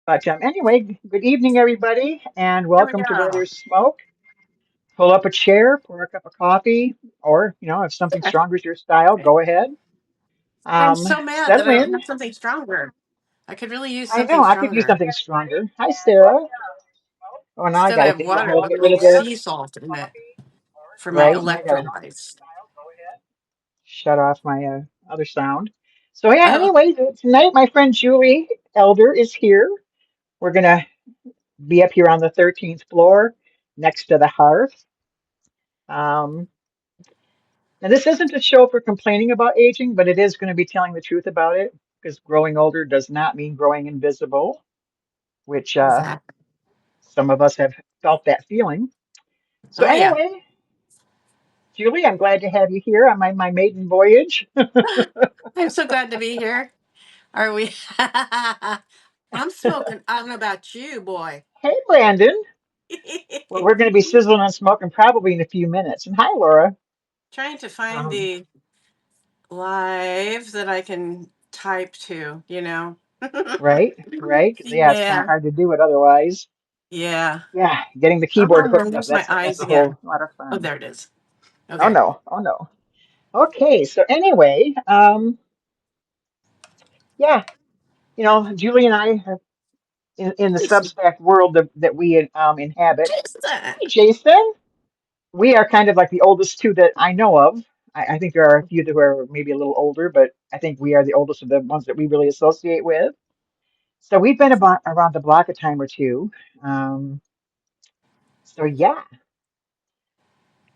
But anyway, good evening, everybody, and There we welcome to Where go. There's Smoke. Pull up a chair, pour a cup of coffee, or, if something stronger is your style, Okay. go ahead. I'm so mad that Settle I don't in. have something stronger. I could really use I know, something I could use stronger. something stronger. Hi, Sarah. Oh, now I Instead, I got to have think about water how to with get a rid of little this. sea salt in it for my Right? Now I got to electrolytes. shut off my other sound. So, yeah, Oh, anyway, tonight my friend Julie Elder is here. We're going to be up here on the 13th floor next to the hearth. Um, Now, this isn't a show for complaining about aging, but it is going to be telling the truth about it because growing older does not mean growing invisible, which exactly. some of us have felt that feeling. So, Oh, yeah. anyway, Julie, I'm glad to have you here on my maiden voyage. I'm so glad to be here. Are we? I'm smoking. I don't know about you, boy. Hey, Brandon. Well, we're going to be sizzling and smoking probably in a few minutes. And hi, Laura. Trying to find Um, the live that I can type to. right, right. Because, yeah, it's kind of Yeah. hard to do it otherwise. Yeah. Yeah, getting the keyboard Oh, hooked up, where's my that's eyes a whole again? lot of Oh, fun. there it is. Oh, Okay. no. Oh, no. Okay, so anyway, yeah, Julie and I have in the Jason. Substack world that we inhabit. Jason. Hi, Jason. We are kind of like the oldest two that I know of. I think there are a few who are maybe a little older, but I think we are the oldest of the ones that we really associate with. So we've been about around the block a time or two. Um, so yeah,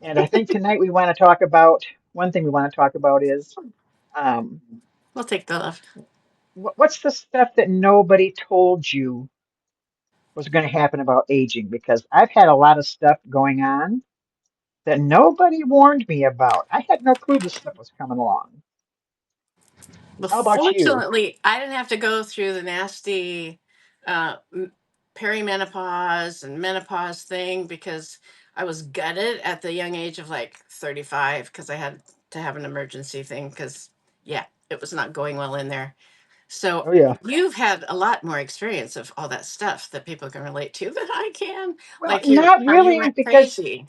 and I think tonight we want to talk about one thing we want to talk about is um, We'll take the left. what's the stuff that nobody told you was going to happen about aging? Because I've had a lot of stuff going on that nobody warned me about. I had no clue this stuff was coming along. Well, How about you? fortunately, I didn't have to go through the nasty perimenopause and menopause thing because I was gutted at the young age of like 35 because I had to have an emergency thing because, yeah, it was not going well in there. So Oh yeah. you've had a lot more experience of all that stuff that people can relate to than I can. Well, Like not how you really, went because crazy.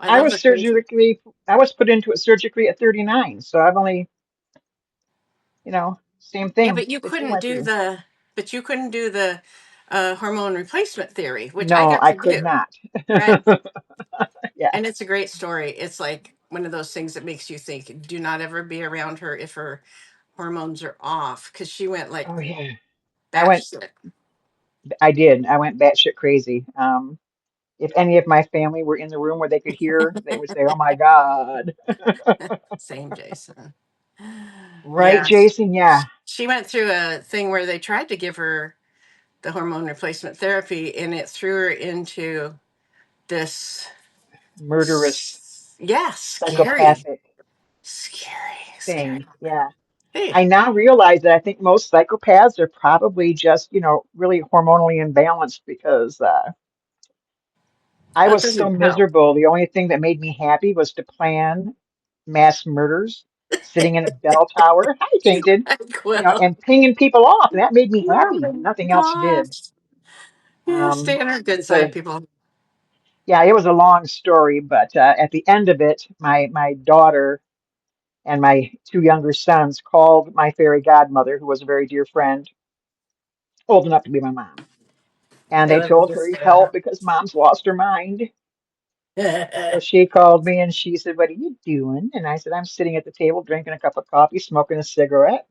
I I love was the crazy. surgically, I was put into it surgically at 39. So I've only, same Yeah, thing but you that you couldn't went do through. the hormone replacement theory, which I No, got I to could do. not. Right. Yeah. And it's a great story. It's like one of those things that makes you think, do not ever be around her if her hormones are off. Cause she went like Oh yeah. I went, batshit. I did. I went batshit crazy. If any of my family were in the room where they could hear, they would say, "Oh my God." Same Jason. Right, Yeah. Jason? Yeah. She went through a thing where they tried to give her the hormone replacement therapy and it threw her into this, Murderous, yeah, scary. psychopathic Scary. thing. Yeah. Hey, I now realize that I think most psychopaths are probably just, really hormonally imbalanced because I that was so doesn't help. miserable. The only thing that made me happy was to plan mass murders, sitting in a bell tower, hi, You Tainted, like, well, and pinging people off. And that made me oh happy. my Nothing else did. gosh. Yeah, stay on our good It's side, a people. Yeah, it was a long story, but at the end of it, my daughter and my two younger sons called my fairy godmother, who was a very dear friend, old enough to be my mom. And They they love to told just her say help that. because mom's lost her mind. So she called me and she said, "What are you doing?" And I said, "I'm sitting at the table drinking a cup of coffee, smoking a cigarette."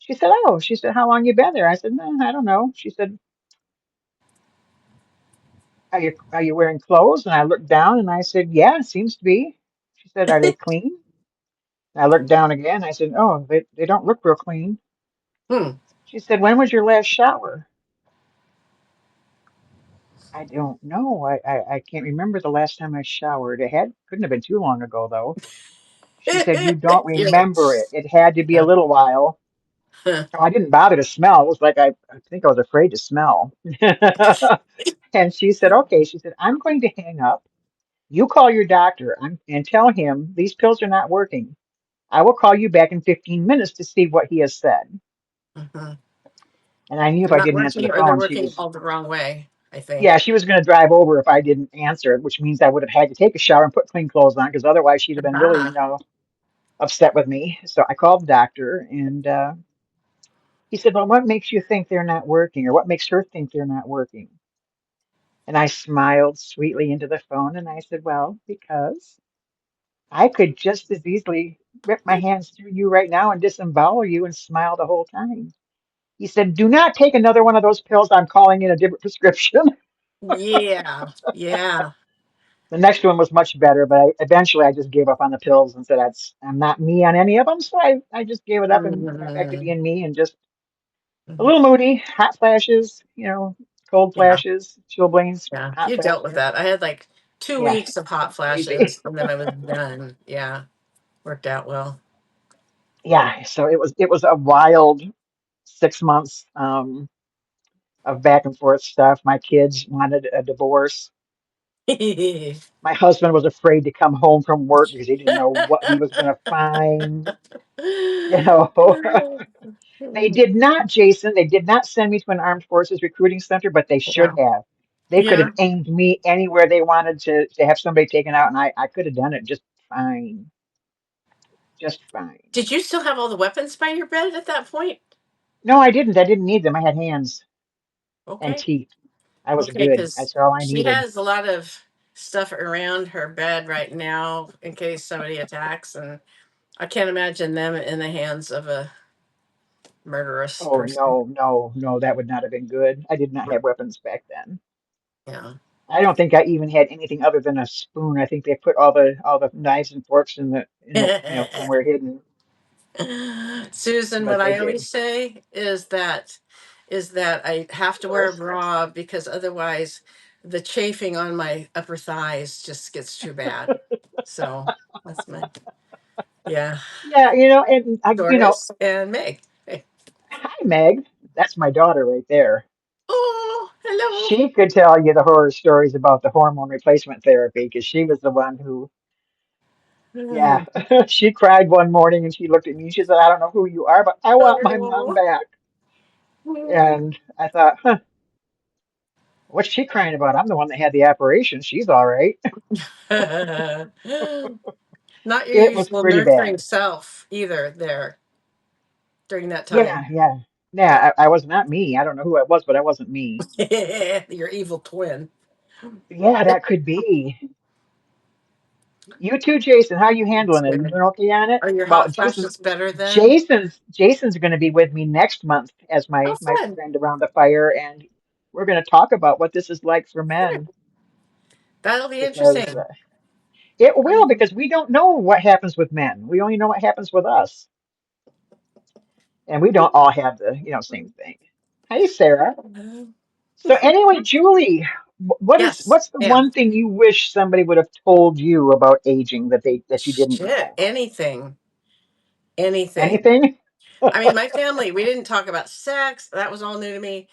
She said, "Oh," she said, "How long you been there?" I said, "No, I don't know." She said, "Are you wearing clothes?" And I looked down and I said, "Yeah, seems to be." She said, "Are they clean?" And I looked down again. I said, "Oh, they don't look real clean." Hmm. She said, "When was your last shower?" I don't know. I can't remember the last time I showered. Couldn't have been too long ago though. She said, "You don't You're like, remember it. It had to be a uh, little while." So I didn't bother to smell. It was like I think I was afraid to smell. And she said, "Okay." She said, "I'm going to hang up. You call your doctor and tell him these pills are not working. I will call you back in 15 minutes to see what he has said." mhm. And I knew if They're I not didn't answer the working, or they're phone, she working was, all the wrong way, I think. yeah, she was going to drive over if I didn't answer it, which means I would have had to take a shower and put clean clothes on because otherwise she'd have been really, Ah, upset with me. So I called the doctor and he said, well, what makes you think they're not working or what makes her think they're not working? And I smiled sweetly into the phone and I said, well, because I could just as easily rip my hands through you right now and disembowel you and smile the whole time. He said, do not take another one of those pills. I'm calling in a different prescription. yeah, yeah. The next one was much better, but eventually I just gave up on the pills and said, I'm not me on any of them. So I just gave it up and got back to Mm, being me and just a mhm. little moody, hot flashes, cold Yeah, flashes, chilblains, yeah. hot You dealt with flashes. that. I had like two Yeah, weeks of hot it's crazy. flashes, and then I was done. Yeah, worked out well. Yeah, so it was a wild 6 months of back and forth stuff. My kids wanted a divorce. My husband was afraid to come home from work because he didn't know what he was going to find. You know, they did not, Jason, they did not send me to an armed forces recruiting center, but they should Yeah, have. They could yeah. have aimed me anywhere they wanted to have somebody taken out, and I could have done it just fine. Just fine. Did you still have all the weapons by your bed at that point? No, I didn't. I didn't need them. I had hands and Okay. teeth. I was Okay, good. because That's all I she needed. has a lot of stuff around her bed right now in case somebody attacks, and I can't imagine them in the hands of a murderous Oh, person. no, no, no, that would not have been good. I did not have weapons back then. Yeah. I don't think I even had anything other than a spoon. I think they put all the knives and forks in the somewhere hidden, Susan, but what they I did. always say is that I have to wear a Yes. bra because otherwise the chafing on my upper thighs just gets too bad. So that's my, yeah. Yeah, and Doris and Meg. Hey. hi Meg. That's my daughter right there. Oh, hello. She could tell you the horror stories about the hormone replacement therapy because she was the one who, yeah, she cried one morning and she looked at me. She said, "I don't know who you are, but I want my mom Oh. back." And I thought, huh, what's she crying about? I'm the one that had the operation. She's all right. Not your It was usual pretty nurturing bad. self either there during that Yeah, time. yeah. Yeah. Yeah, I was not me. I don't know who I was, but I wasn't me. Your evil twin. Yeah, that could be. You too, Jason. How you That's handling it? You good. doing okay on it? Are your Well, hot Jason's flashes better then? Jason's going to be with me next month as Oh, my fun. friend around the fire, and we're going to talk about what this is like for Good. men That'll be because interesting. it will Um, because we don't know what happens with men. We only know what happens with us, and we don't all have the same thing. Hey, Sarah. So anyway, Julie, yes, what's the ma'am. one thing you wish somebody would have told you about aging that you didn't Shit. know? Anything. Anything. Anything? I mean, my family, we didn't talk about sex. That was all new to me.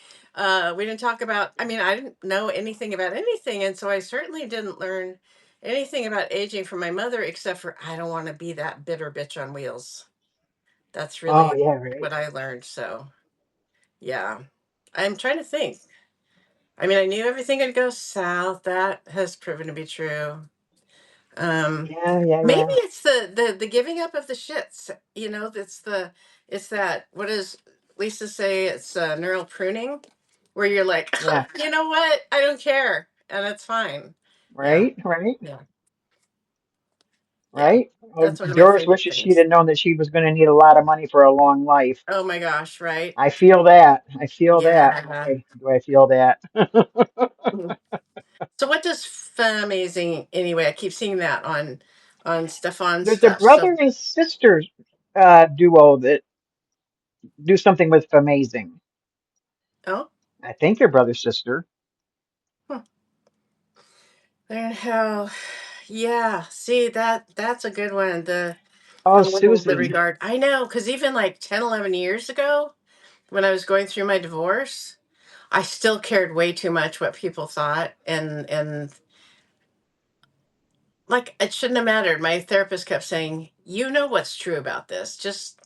We didn't talk about, I mean, I didn't know anything about anything. And so I certainly didn't learn anything about aging from my mother, except for I don't want to be that bitter bitch on wheels. That's Oh really yeah, right. what I learned. So, yeah. I'm trying to think. I mean, I knew everything would go south. That has proven to be true. Um, Yeah, yeah, maybe yeah, it's the giving up of the shits. It's that, what does Lisa say? It's neural pruning, where you're like, yeah. you know what? I don't care, and it's fine. Yeah, Right, right, yeah, yeah. right. Well, That's one of my Doris favorite wishes she'd things. have known that she was going to need a lot of money for a long life. Oh my gosh, right? I feel that. I feel that. Yeah. Boy, do I feel that. Mhm. So what does amazing anyway? I keep seeing that on Stefan's There's a stuff. So brother and sister duo that do something with amazing. oh, I think they're brother sister. hmm. Learn how. Yeah, see that's a good one. The Oh, whole the Susie. regard. I know, because even like 10, 11 years ago, when I was going through my divorce, I still cared way too much what people thought, and like it shouldn't have mattered. My therapist kept saying, "You know what's true about this. Just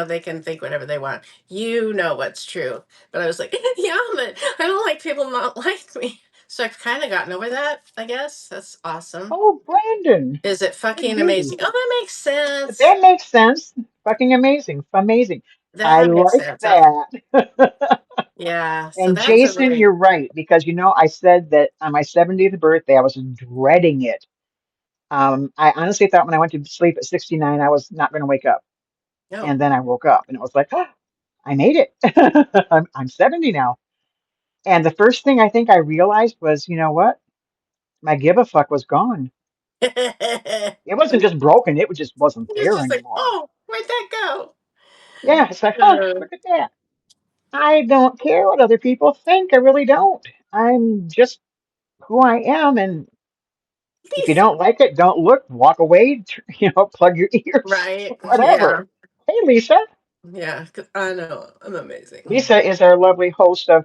they can think whatever they want. You know what's true. But I was like, yeah, but I don't like people not like me. So I've kind of gotten over that, I guess. That's awesome. Oh, Brandon, Is it good fucking grief. amazing? Oh, that makes sense. That makes sense. Fucking amazing. Amazing. I That makes like sense. that. Yeah. So And that's a Jason, really, you're right, because I said that on my 70th birthday, I was dreading it. I honestly thought when I went to sleep at 69, I was not going to wake up. no. And then I woke up and it was like, oh, I made it. I'm 70 now. And the first thing I think I realized was, you know what? My give a fuck was gone. It's It wasn't just broken, it just wasn't there just like, anymore. oh, where'd that go? Yeah, it's like, huh, Uh, look at that. I don't care what other people think. I really don't. I'm just who I am. And if you Lisa. don't like it, don't look, walk away, plug your ears, Right. whatever. Yeah. Hey, Lisa. Yeah. 'Cause I know. I'm amazing. Lisa is our lovely host of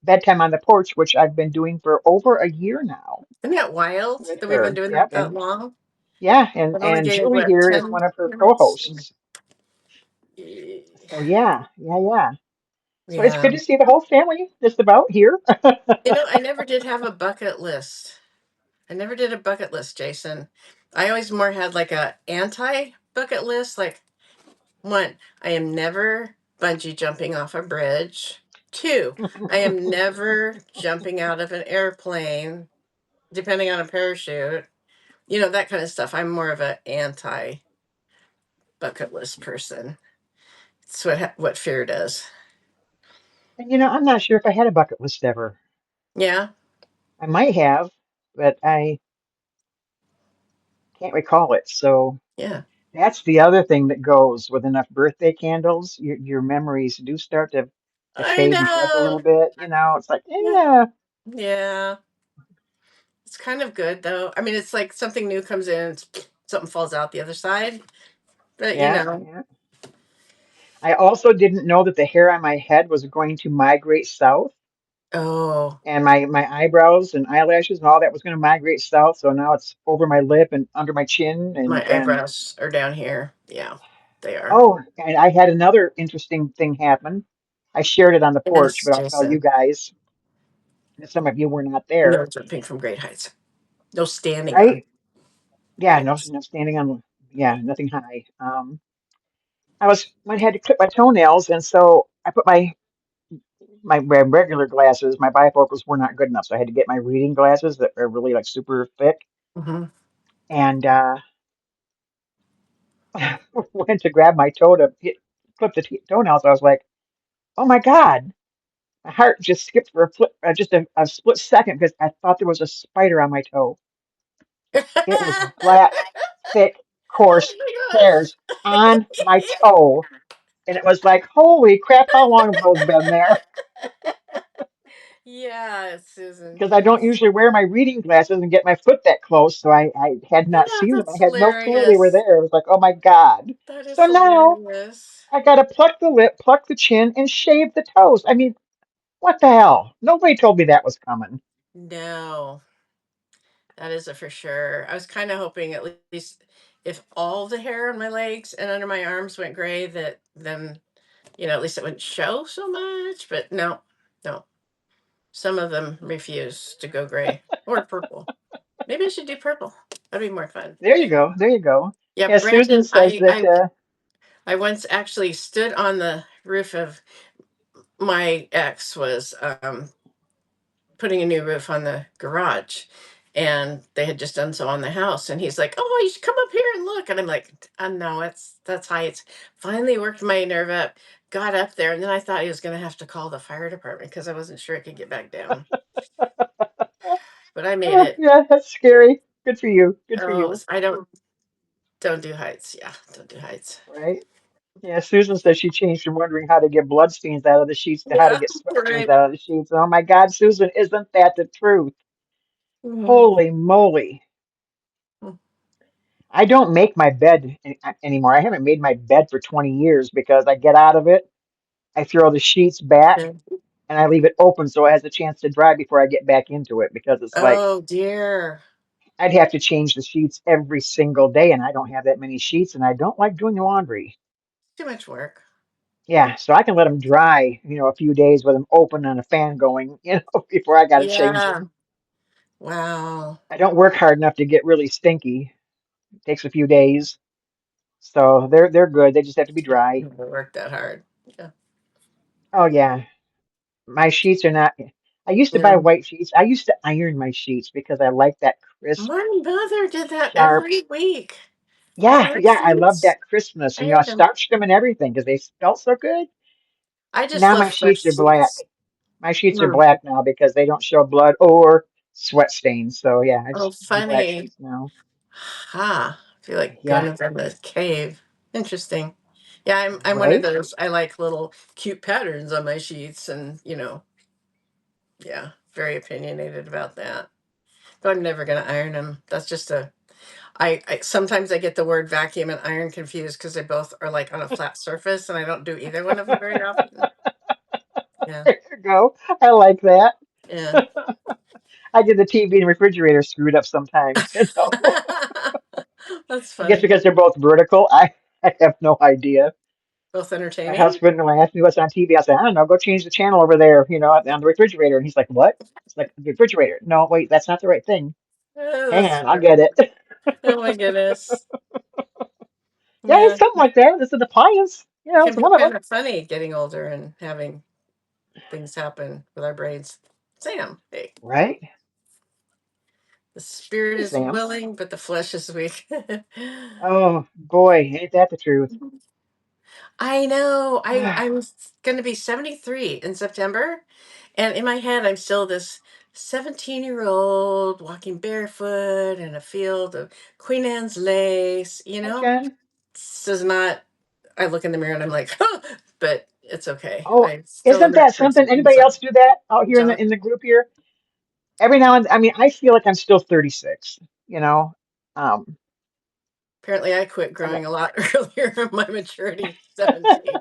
Bedtime on the Porch, which I've been doing for over a year now Isn't that wild with that we've been her. doing Yep. that that long? Yeah, and I've only gained Julie what, here is 10 one of her minutes? co-hosts. So yeah, yeah, yeah. So it's Yeah. good to see the whole family just about here. I never did have a bucket list. I never did a bucket list, Jason. I always more had like a anti bucket list. Like, one, I am never bungee jumping off a bridge. Two, I am never jumping out of an airplane, depending on a parachute. That kind of stuff. I'm more of an anti bucket list person. It's what fear does. And I'm not sure if I had a bucket list ever. Yeah, I might have, but I can't recall it. So yeah. that's the other thing that goes with enough birthday candles. Your memories do start to I fade and flip a little know. bit. It's like, Yeah. yeah, Yeah. It's kind of good though. I mean, it's like something new comes in, something falls out the other side. But yeah, yeah. I also didn't know that the hair on my head was going to migrate south, oh, and my eyebrows and eyelashes and all that was going to migrate south. So now it's over my lip and under my chin, my and eyebrows are down here. Yeah, they are. oh, and I had another interesting thing happen. I shared it on the porch, Yes, but I'll tell you Jason. guys, and some of you were not there, No jumping from great heights. No standing on right? Yeah, no, things. no standing on, yeah, nothing high. I had to clip my toenails, and so I put my regular glasses, my bifocals were not good enough, so I had to get my reading glasses that are really like super thick. Hmm. And went to grab my toe to clip the toenails. I was like, "Oh my God!" My heart just skipped for just a split second because I thought there was a spider on my toe. It was black, thick, coarse Oh hairs on my toe, and it was like, "Holy crap! How long have those been there?" my gosh. Yeah, Susan. Because I don't usually wear my reading glasses and get my foot that close, so I had I not know, seen them. that's I had no clue they were hilarious. there. It was like, oh my God. That is So now hilarious. I got to pluck the lip, pluck the chin, and shave the toes. I mean, what the hell? Nobody told me that was coming. No, that is a for sure. I was kind of hoping at least if all the hair on my legs and under my arms went gray, that then, at least it wouldn't show so much. But no, no. Some of them refuse to go gray or purple. Maybe I should do purple. That'd be more fun. There you go. There you go. Yeah, Yeah, Susan Brandon, says that, I once actually stood on the roof of my ex was putting a new roof on the garage, and they had just done so on the house, and he's like, oh, you should come up here and look. And I'm like, no, that's heights. Finally worked my nerve up, got up there, and then I thought he was going to have to call the fire department because I wasn't sure I could get back down, but I made it. yeah, that's scary. Good for you. Good for Oh, you. I don't do heights. Yeah, don't do heights. Right? Yeah, Susan says she changed from wondering how to get blood stains out of the sheets to how to Yeah, get sweat stains right. out of the sheets. Oh my God, Susan, isn't that the truth? Holy moly. I don't make my bed anymore. I haven't made my bed for 20 years because I get out of it, I throw the sheets back, Yeah. and I leave it open so it has a chance to dry before I get back into it because it's like Oh dear. I'd have to change the sheets every single day, and I don't have that many sheets, and I don't like doing the laundry. Too much work. Yeah, so I can let them dry, a few days with them open and a fan going, before I got to change Yeah. them. Wow. I don't work hard enough to get really stinky. It takes a few days, so they're good. They just have to be dry. Never work that hard. Yeah. Oh yeah, my sheets are not. I used to buy Yeah. white sheets. I used to iron my sheets because I like that crisp, My mother did that sharp. every week. Yeah, My yeah, I love sheets. that crispness, and I I had them. starched them and everything because they felt so good. I just Now my love fresh sheets are black. sheets. My sheets are Mm. black now because they don't show blood or sweat stains. So yeah, I Oh, just do black funny. sheets now. Ha. I feel like going Yeah, into the cave. Interesting. Yeah, I'm one of right? those. I like little cute patterns on my sheets, and yeah, very opinionated about that. But I'm never gonna iron them. That's just a. I sometimes I get the word vacuum and iron confused because they both are like on a flat surface, and I don't do either one of them very often. Yeah, There you go. I like that. yeah. I did the TV and refrigerator screwed up sometimes, That's I guess funny. because they're both vertical. I have no idea. Both My entertaining. husband, when he asked me what's on TV, I said, I don't know, go change the channel over there, on the refrigerator. And he's like, what? It's like the refrigerator. No, wait, that's not the right thing. Hang That's on, I'll funny. get it. Oh my goodness. Yeah, it's Yeah, something like that. It's an appliance. can It's be one of them. kind of funny getting older and having things happen with our brains. Sam, hey, Right? the spirit Hey, is Sam. willing, but the flesh is weak. Oh, boy, ain't that the truth? I know. I'm going to be 73 in September, and in my head, I'm still this 17-year-old walking barefoot in a field of Queen Anne's lace. Hi, Jen. This is not. I look in the mirror and I'm like, but it's okay. Oh, I'm still a isn't nurse that something? person Anybody inside. else do that out here in the John. in the group here? Every now and I mean, I feel like I'm still 36, you know. Um, Apparently, I quit I got, growing a lot earlier in my maturity, 17.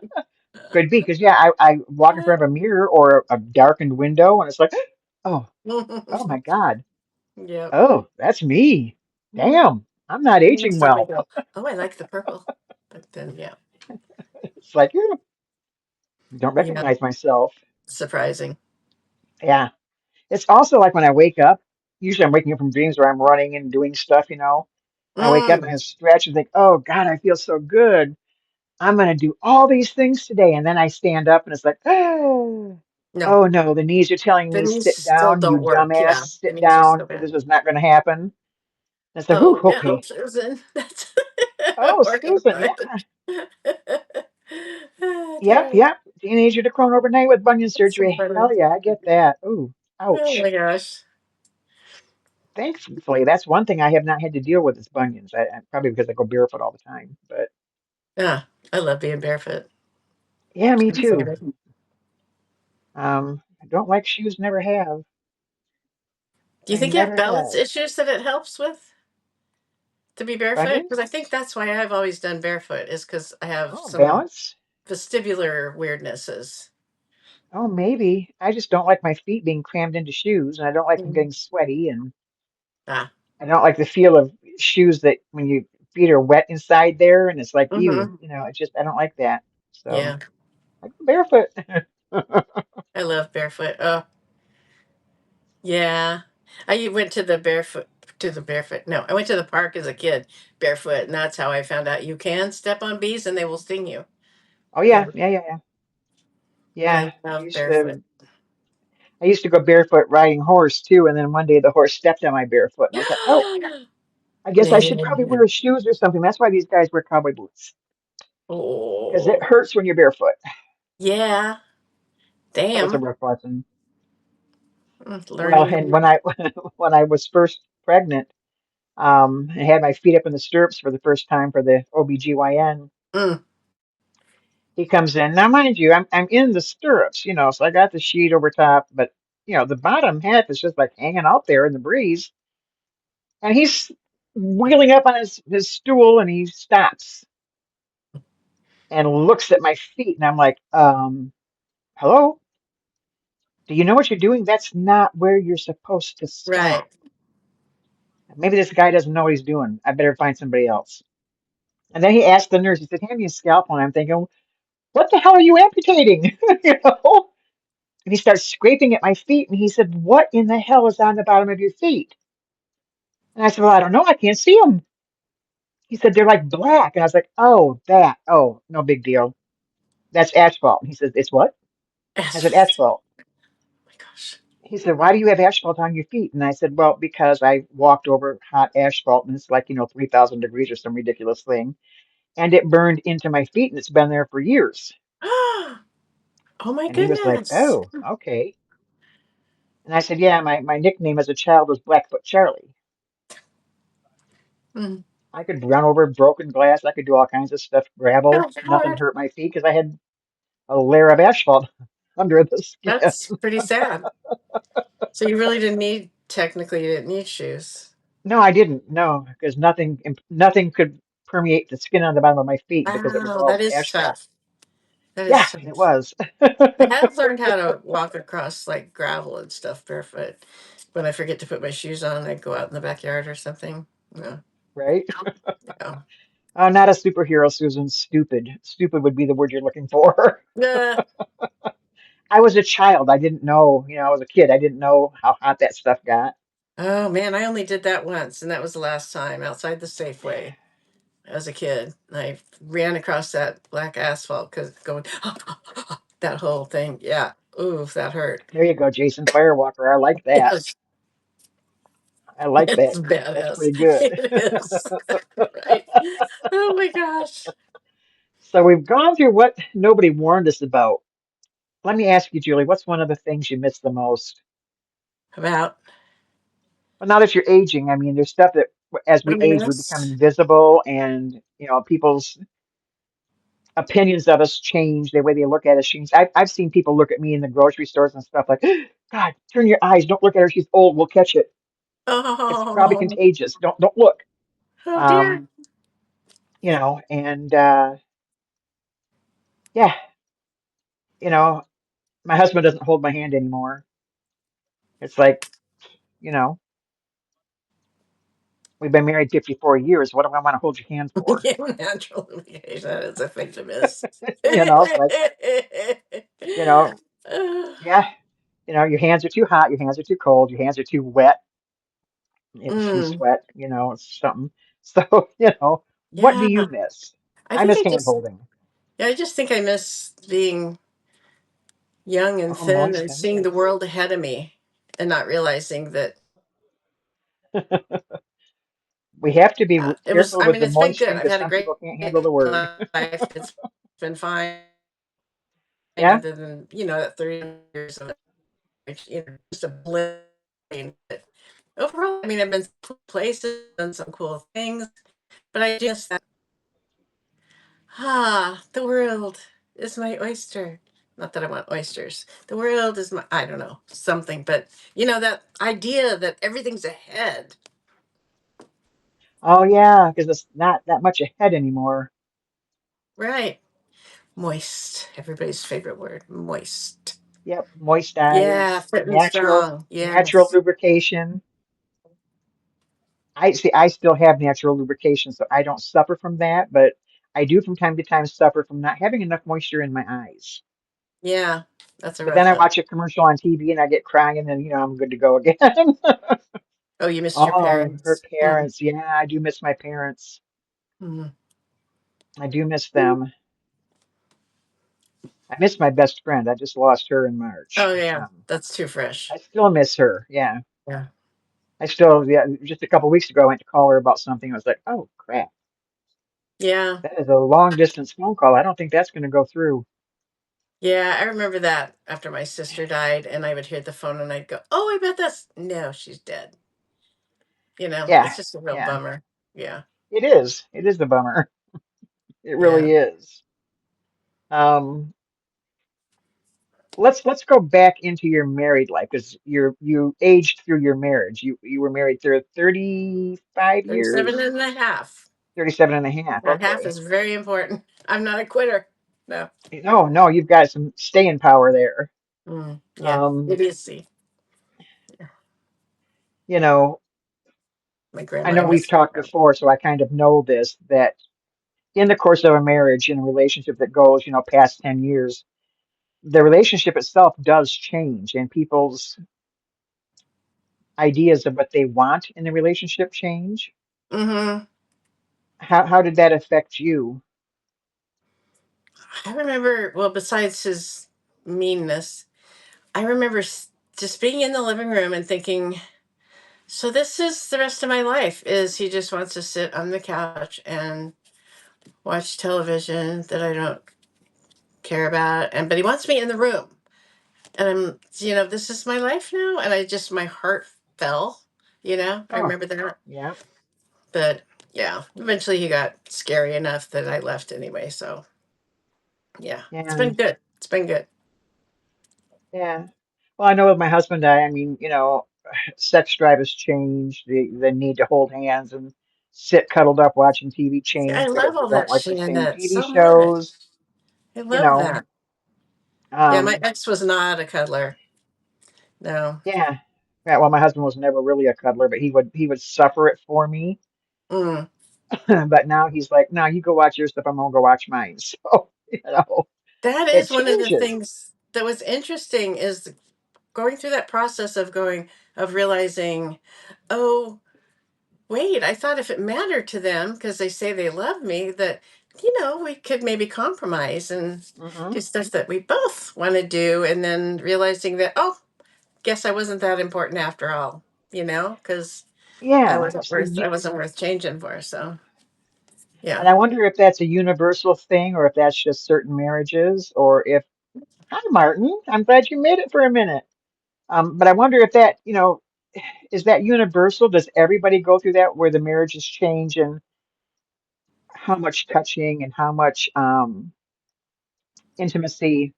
could be because yeah, I walk in front of a mirror or a darkened window and it's like, oh, oh my God, Yep. oh, that's me. Damn, I'm not Next aging time I well. go, oh, I like the purple. But then, yeah, It's like, don't yeah, recognize myself. surprising. Yeah. It's also like when I wake up, usually I'm waking up from dreams where I'm running and doing stuff. And I wake up and Mm, I stretch and think, oh God, I feel so good. I'm going to do all these things today. And then I stand up and it's like, oh, no, oh no, the knees are telling me the to knees sit still down, you don't work. dumbass, Yeah, the sit knees are down. still bad. This is not going to happen. And it's like, whew, Oh, no, okay. Susan. That's Oh, Susan, yeah. mortified. Oh, Yep, dear. yep. Teenager to crone overnight with bunion That's so surgery. funny. Hell yeah, I get that. Ooh, Oh ouch. my gosh. Thankfully, that's one thing I have not had to deal with is bunions. Probably because I go barefoot all the time. But Yeah, I love being barefoot. yeah, me I'm too. excited. I don't like shoes, never have. Do you I think you have never balance have. issues that it helps with to be barefoot? Because I Bunions? think that's why I've always done barefoot, is because I have Oh, some balance? vestibular weirdnesses. Oh, maybe. I just don't like my feet being crammed into shoes, and I don't like them Mhm. getting sweaty, and Ah. I don't like the feel of shoes that when you feet are wet inside there, and it's like you, Hmm. it's just I don't like that. So Yeah, I go barefoot. I love barefoot. Oh, yeah. I went to the barefoot. No, I went to the park as a kid barefoot, and that's how I found out you can step on bees and they will sting you. Oh Yeah, yeah, yeah, yeah, yeah. but Yeah, I love barefoot. I used to go barefoot riding horse too, and then one day the horse stepped on my barefoot, and I was like, oh, I guess I should probably wear Man. shoes or something. That's why these guys wear cowboy boots because it Oh, hurts when you're barefoot. yeah. That was a Damn. rough lesson. Well, Learning. and when I when I was first pregnant, I had my feet up in the stirrups for the first time for the OBGYN. Mm, He comes in. Now, mind you, I'm in the stirrups, so I got the sheet over top, but the bottom half is just like hanging out there in the breeze. And he's wheeling up on his stool and he stops and looks at my feet and I'm like, hello? Do you know what you're doing? That's not where you're supposed to right. stop. Maybe this guy doesn't know what he's doing. I better find somebody else. And then he asked the nurse, he said, hand me a scalpel. And I'm thinking, what the hell are you amputating? You know? And he starts scraping at my feet and he said, what in the hell is on the bottom of your feet? And I said, well, I don't know. I can't see them. He said, they're like black. And I was like, oh, that. Oh, no big deal. That's asphalt. And he says, it's what? I said, Asphalt. asphalt. Oh my gosh. He said, why do you have asphalt on your feet? And I said, well, because I walked over hot asphalt and it's like, 3,000 degrees or some ridiculous thing. And it burned into my feet and it's been there for years. Oh my And he was like, goodness. oh, okay. And I said, yeah, my nickname as a child was Blackfoot Charlie. Mm. I could run over broken glass. I could do all kinds of stuff, gravel. Oh, Nothing Lord. hurt my feet because I had a layer of asphalt under the skin. That's pretty sad. So you really didn't need, technically, you didn't need shoes. No, I didn't. No, because nothing could permeate the skin on the bottom of my feet because it was Wow, all that is asphalt. tough. That Yeah, is tough. it was. I have learned how to walk across like gravel and stuff barefoot. When I forget to put my shoes on, I go out in the backyard or something. Yeah. Right? Yeah. Not a superhero, Susan. Stupid. Stupid would be the word you're looking for. Yeah. I was a child. I didn't know, I was a kid. I didn't know how hot that stuff got. Oh man, I only did that once, and that was the last time outside the Safeway as a kid. I ran across that black asphalt because going that whole thing. Yeah. Ooh, that hurt. There you go, Jason Firewalker. I like that. Yes. I like It's that. That's badass. pretty good. It is. Right. Oh my gosh. So we've gone through what nobody warned us about. Let me ask you, Julie, what's one of the things you miss the most? About Well, now that you're aging, I mean, there's stuff that as what we I age, we become miss. invisible and, people's opinions of us change, the way they look at us change. I've seen people look at me in the grocery stores and stuff like, God, turn your eyes, don't look at her. She's old. We'll catch it. It's probably Oh, contagious. Don't look. oh dear. Um, and yeah, you know, my husband doesn't hold my hand anymore. It's like, you know, we've been married 54 years. What do I want to hold your hand for? Yeah, natural lubrication. That is a thing to miss. It's like, you know, yeah, your hands are too hot, your hands are too cold, your hands are too wet. If you Mm, sweat, it's something. So, what do yeah, you miss? I I think miss I hand just, holding. yeah, I just think I miss being young and Oh, thin moist, and huh? seeing the world ahead of me and not realizing that We have to be it was. careful I with mean, the it's been moist good. thing I've because had a some great people can't handle the word. life. It's been fine, Yeah. other than that 30 years of just a blend. But overall, I mean, I've been to places, done some cool things, but I just the world is my oyster. Not that I want oysters. The world is my, I don't know, something, but that idea that everything's ahead. Oh, yeah, because it's not that much ahead anymore. Right. Moist. Everybody's favorite word. Moist. Yep, moist Yeah, eyes, fit and natural, strong. natural Yes. lubrication. I see. I still have natural lubrication, so I don't suffer from that. But I do from time to time suffer from not having enough moisture in my eyes. Yeah. That's a But then rough I one. watch a commercial on TV and I get crying, and then I'm good to go again. Oh, you missed your Oh, her parents. Mm, parents. Yeah, I do miss my parents. mm. I do miss them. I miss my best friend. I just lost her in March. Oh, yeah. That's too I fresh. still miss her. Yeah. Yeah. Yeah, just a couple weeks ago, I went to call her about something. I was like, oh, crap. Yeah. That is a long distance phone call. I don't think that's going to go through. Yeah. I remember that after my sister died, and I would hear the phone and I'd go, oh, I bet that's, no, she's dead. Yeah. It's just a real Yeah. bummer. Yeah. It is. It is a bummer. It Yeah. really is. Um, let's go back into your married life because you aged through your marriage. You were married through 35 37 years, and a half. 37 and a half. That half Okay. is very important. I'm not a quitter. No. No, no, you've got some staying power there. Yeah. Um, It is. See, you know, my I grandma, I know we've miss. talked before, so I kind of know this that in the course of a marriage, in a relationship that goes, past 10 years, the relationship itself does change, and people's ideas of what they want in a relationship change. Hmm. How did that affect you? I remember, well, besides his meanness, I remember just being in the living room and thinking, so this is the rest of my life, is he just wants to sit on the couch and watch television that I don't care about, and but he wants me in the room. And this is my life now, and my heart fell. I Oh, remember that. yeah. But yeah, eventually he got scary enough that I left anyway. So yeah, it's Yeah. been good. It's been good. Yeah. Well, I know with my husband, I mean, sex drive has changed. The need to hold hands and sit cuddled up watching TV See, I changed because love we all don't that like the same shit TV so much. shows. I You love know, that. Yeah, my um, ex was not a cuddler. No. yeah. Yeah. Well, my husband was never really a cuddler, but he would suffer it for me. Mm. But now he's like, no, you go watch your stuff. I'm gonna go watch mine. So, That it is one of the changes. things that was interesting, is going through that process of realizing, oh, wait, I thought if it mattered to them, because they say they love me, that, we could maybe compromise and Hmm. do stuff that we both want to do. And then realizing that, oh, guess I wasn't that important after all, because Yeah. So I wasn't worth changing for. So yeah. and I wonder if that's a universal thing or if that's just certain marriages or if, hi, Martin, I'm glad you made it for a minute. But I wonder if that, is that universal? Does everybody go through that where the marriages change and how much touching and how much intimacy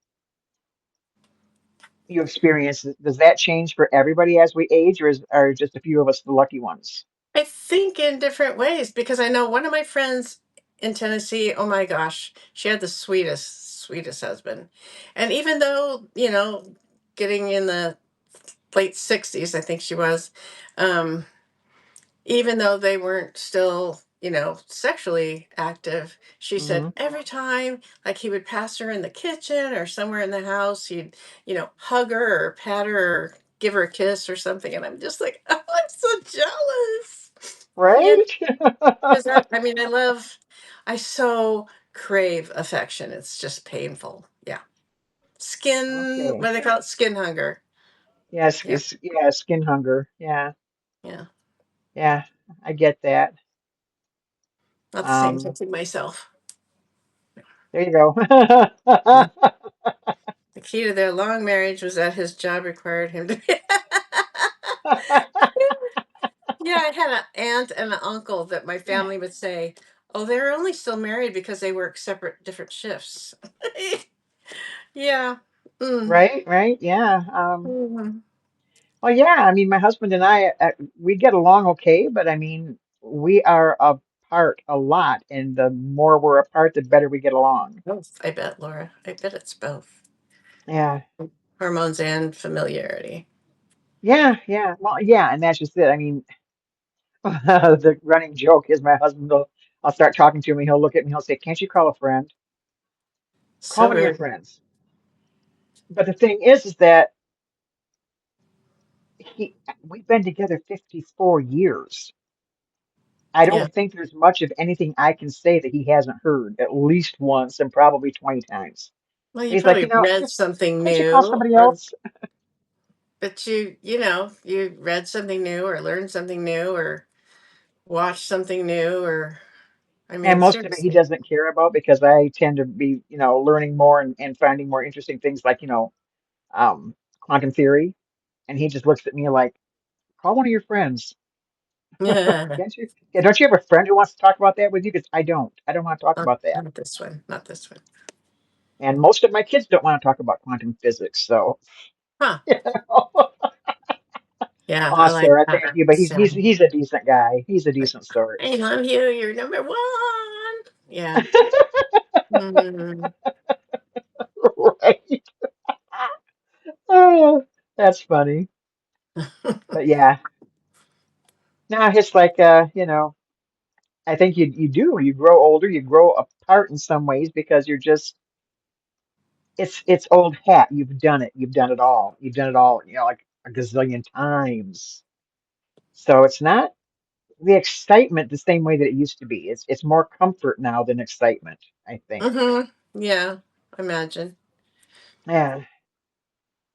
you experience? Does that change for everybody as we age, or are just a few of us the lucky ones? I think in different ways, because I know one of my friends in Tennessee, oh my gosh, she had the sweetest husband. And even though, getting in the late 60s, I think she was, um, even though they weren't still, sexually active, she said Hmm. every time, like, he would pass her in the kitchen or somewhere in the house, he'd, hug her or pat her or give her a kiss or something. And I'm just like, oh, I'm so jealous. Yeah, Right? because I so crave affection. It's just painful. Yeah. Okay. What do they call it? Skin hunger. Yes, Yeah. yeah, skin hunger. Yeah, Yeah. yeah, I get that. Not the same Um, touching myself. there you go. Mm. The key to their long marriage was that his job required him to be. Yeah, I had an aunt and an uncle that my family would say, oh, they're only still married because they work separate, different shifts. Yeah. Mm. Right, right, yeah. Mhm. Well, yeah, I mean, my husband and I, we get along okay, but I mean, we are apart a lot, and the more we're apart, the better we get along. Both, I bet, Laura. I bet it's both. Yeah, Hormones and familiarity. yeah, yeah. Well, yeah, and that's just it. I mean, the running joke is my husband will, I'll start talking to him, and he'll look at me, he'll say, "Can't you call a friend? Call So one of your weird. friends." But the thing is that he, we've been together 54 years. I Yeah. don't think there's much of anything I can say that he hasn't heard at least once and probably 20 times. Well, And you he's like, probably read just something can't you call new, somebody or else? but you read something new or learned something new or watched something new, or I And mean, most of it he seriously. doesn't care about because I tend to be, learning more and finding more interesting things like, quantum theory. And he just looks at me like, call one of your friends. Yeah. Can't you? Yeah, don't you have a friend who wants to talk about that with you? Because I don't. I don't want to talk Not, about that. not this one. Not this one. And most of my kids don't want to talk about quantum physics. So, Huh. Yeah, I oh, like Sarah, thank that. you. But he's So, he's he's a decent guy. He's a like, decent sort. I love you. You're number one. Yeah. Mhm. Right. Oh, that's funny. But yeah, no, it's like I think you do. You grow older, you grow apart in some ways because you're just it's old hat. You've done it. You've done it all. You've done it all, like a gazillion times. So it's not the excitement the same way that it used to be. It's more comfort now than excitement, I think. Yeah, imagine. Yeah.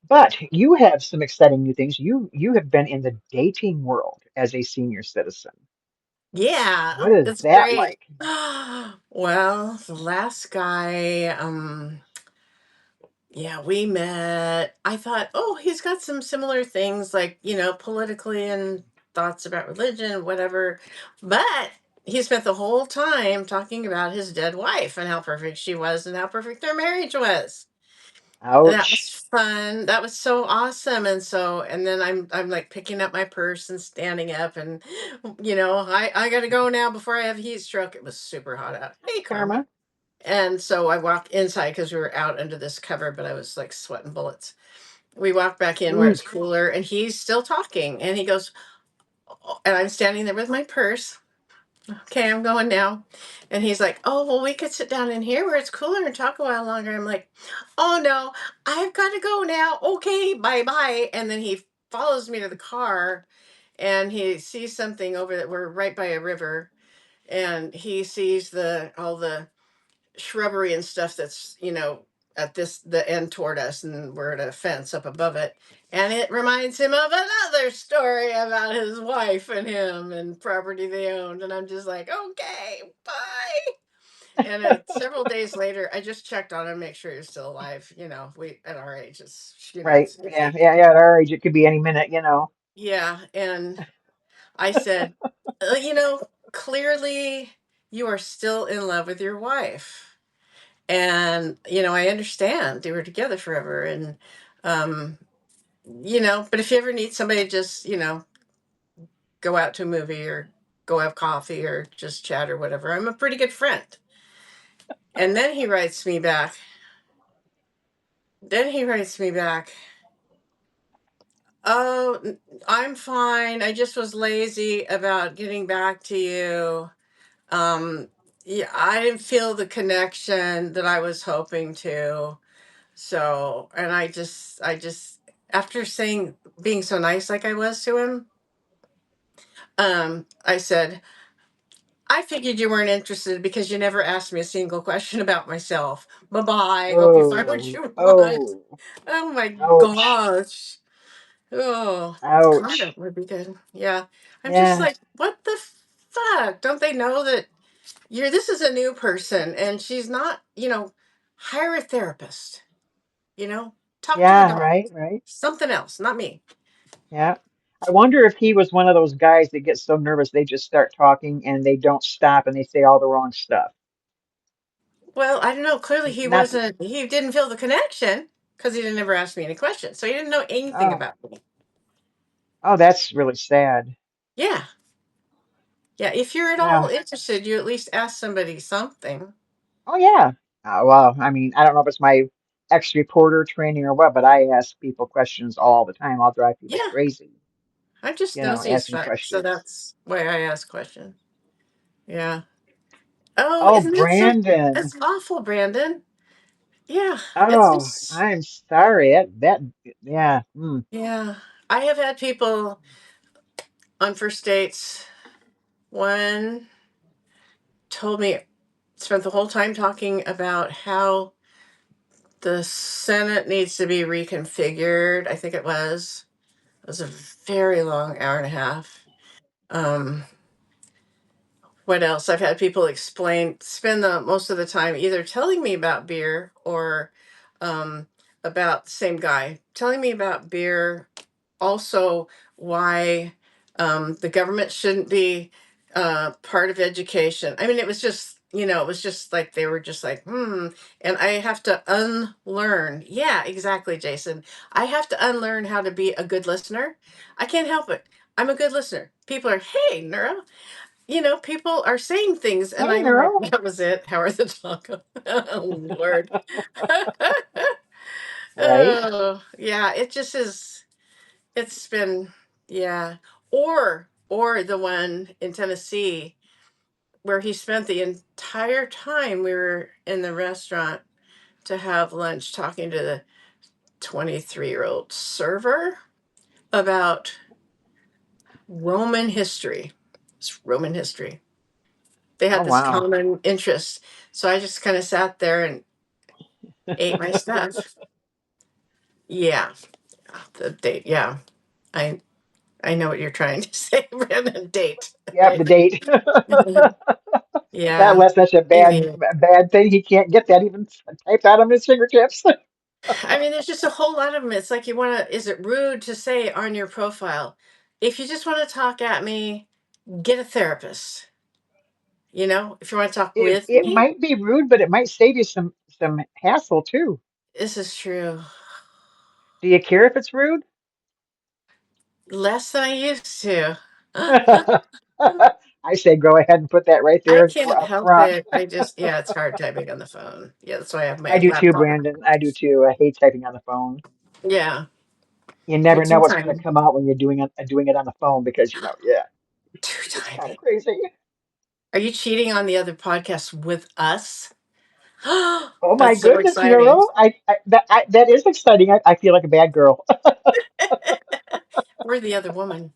But you have some exciting new things. You have been in the dating world as a senior citizen. Yeah, What is it's that great. like? Well, the last guy, yeah, we met. I thought, oh, he's got some similar things, like, politically and thoughts about religion, whatever. But he spent the whole time talking about his dead wife and how perfect she was and how perfect their marriage was. That was Ouch. fun. That was so awesome. And then I'm like picking up my purse and standing up, and I gotta go now before I have a heat stroke. It was super hot out. Hey, Karma. Karma. And so I walked inside because we were out under this cover, but I was like sweating bullets. We walked back in where it's Oof. cooler, and he's still talking. And he goes, "Oh," and I'm standing there with my purse. Okay, I'm going now. And he's like, "Oh, well, we could sit down in here where it's cooler and talk a while longer." I'm like, "Oh, no, I've got to go now. Okay, bye bye." And then he follows me to the car, and he sees something over that we're right by a river. And he sees all the shrubbery and stuff that's at the end toward us, and we're at a fence up above it, and it reminds him of another story about his wife and him and property they owned, and I'm just like, okay, bye. And several days later, I just checked on him, make sure he's still alive. We at our age, Right. it's Yeah. iffy. Yeah. Yeah. At our age, it could be any minute. Yeah. And I said, clearly you are still in love with your wife. And I understand they were together forever, and um but if you ever need somebody to just go out to a movie or go have coffee or just chat or whatever, I'm a pretty good friend. And then he writes me back, "Oh, I'm fine, I just was lazy about getting back to you. um yeah, I didn't feel the connection that I was hoping to." So, and I just, after saying, being so nice like I was to him, I said, "I figured you weren't interested because you never asked me a single question about myself. Bye bye. Hope you find what Oh. you want." Oh. Oh my Ouch. gosh. Oh, content Ouch. would be good. Yeah. I'm just Yeah. like, what the fuck? Don't they know that this is a new person and she's not, hire a therapist, you know, talk to a Yeah. dog, Right. Right. something else, not me. Yeah. I wonder if he was one of those guys that gets so nervous they just start talking and they don't stop and they say all the wrong stuff. Well, I don't know. Clearly, Not. he didn't feel the connection because he didn't ever ask me any questions. So he didn't know anything Oh. about me. Oh, that's really sad. Yeah. Yeah. If you're at all Yeah. interested, you at least ask somebody something. Oh, yeah. Well, I mean, I don't know if it's my ex-reporter training or what, but I ask people questions all the time. I'll drive people Yeah. crazy, I'm just nosy as asking fuck. So questions. that's why I ask questions. Yeah. Oh, Oh, isn't that so? Brandon. That's awful, Brandon. Yeah. It's Oh, just, I'm sorry. Yeah. yeah. I have had people on first dates. One told me, spent the whole time talking about how the Senate needs to be reconfigured. I think it was. It was a very long hour and a half. Um, what else? I've had people spend the most of the time either telling me about beer or um, about same guy telling me about beer, also why the government shouldn't be part of education. I mean, it was just, it was just like they were just like, hmm. And I have to unlearn. Yeah, exactly, Jason. I have to unlearn how to be a good listener. I can't help it. I'm a good listener. People are, hey, Neuro. People are saying things, and Hey, I'm like, Neuro. that was it. How are the tacos? Oh, Lord. Right? Oh, yeah. It just is. It's been, yeah. Or the one in Tennessee. where he spent the entire time we were in the restaurant to have lunch talking to the 23-year-old server about Roman history. It's Roman history. They Oh had this wow. common interest. So I just kind of sat there and ate my stuff. Yeah, the date. Yeah, I I know what you're trying to say, Brandon. Date, Yep, right? the date. That Yeah, was such a maybe. bad thing. He can't get that even typed out on his fingertips. I mean, there's just a whole lot of them. It's like you want to. Is it rude to say on your profile, if you just want to talk at me, get a therapist. If you want to talk with It me, might be rude, but it might save you some hassle too. this is true. Do you care if it's rude? Less than I used to. I say go ahead and put that right I there can't up help front. it. Yeah, it's hard typing on the phone. Yeah, that's why I have I my do too, laptop. Brandon. I do too. I hate typing on the phone. Yeah, You never takes know some what's going to time. come out when you're doing it on the phone because yeah, Too it's kind of tiny. crazy. Are you cheating on the other podcast with us? Oh my That's so goodness, exciting. that is exciting. I feel like a bad girl. We're the other woman.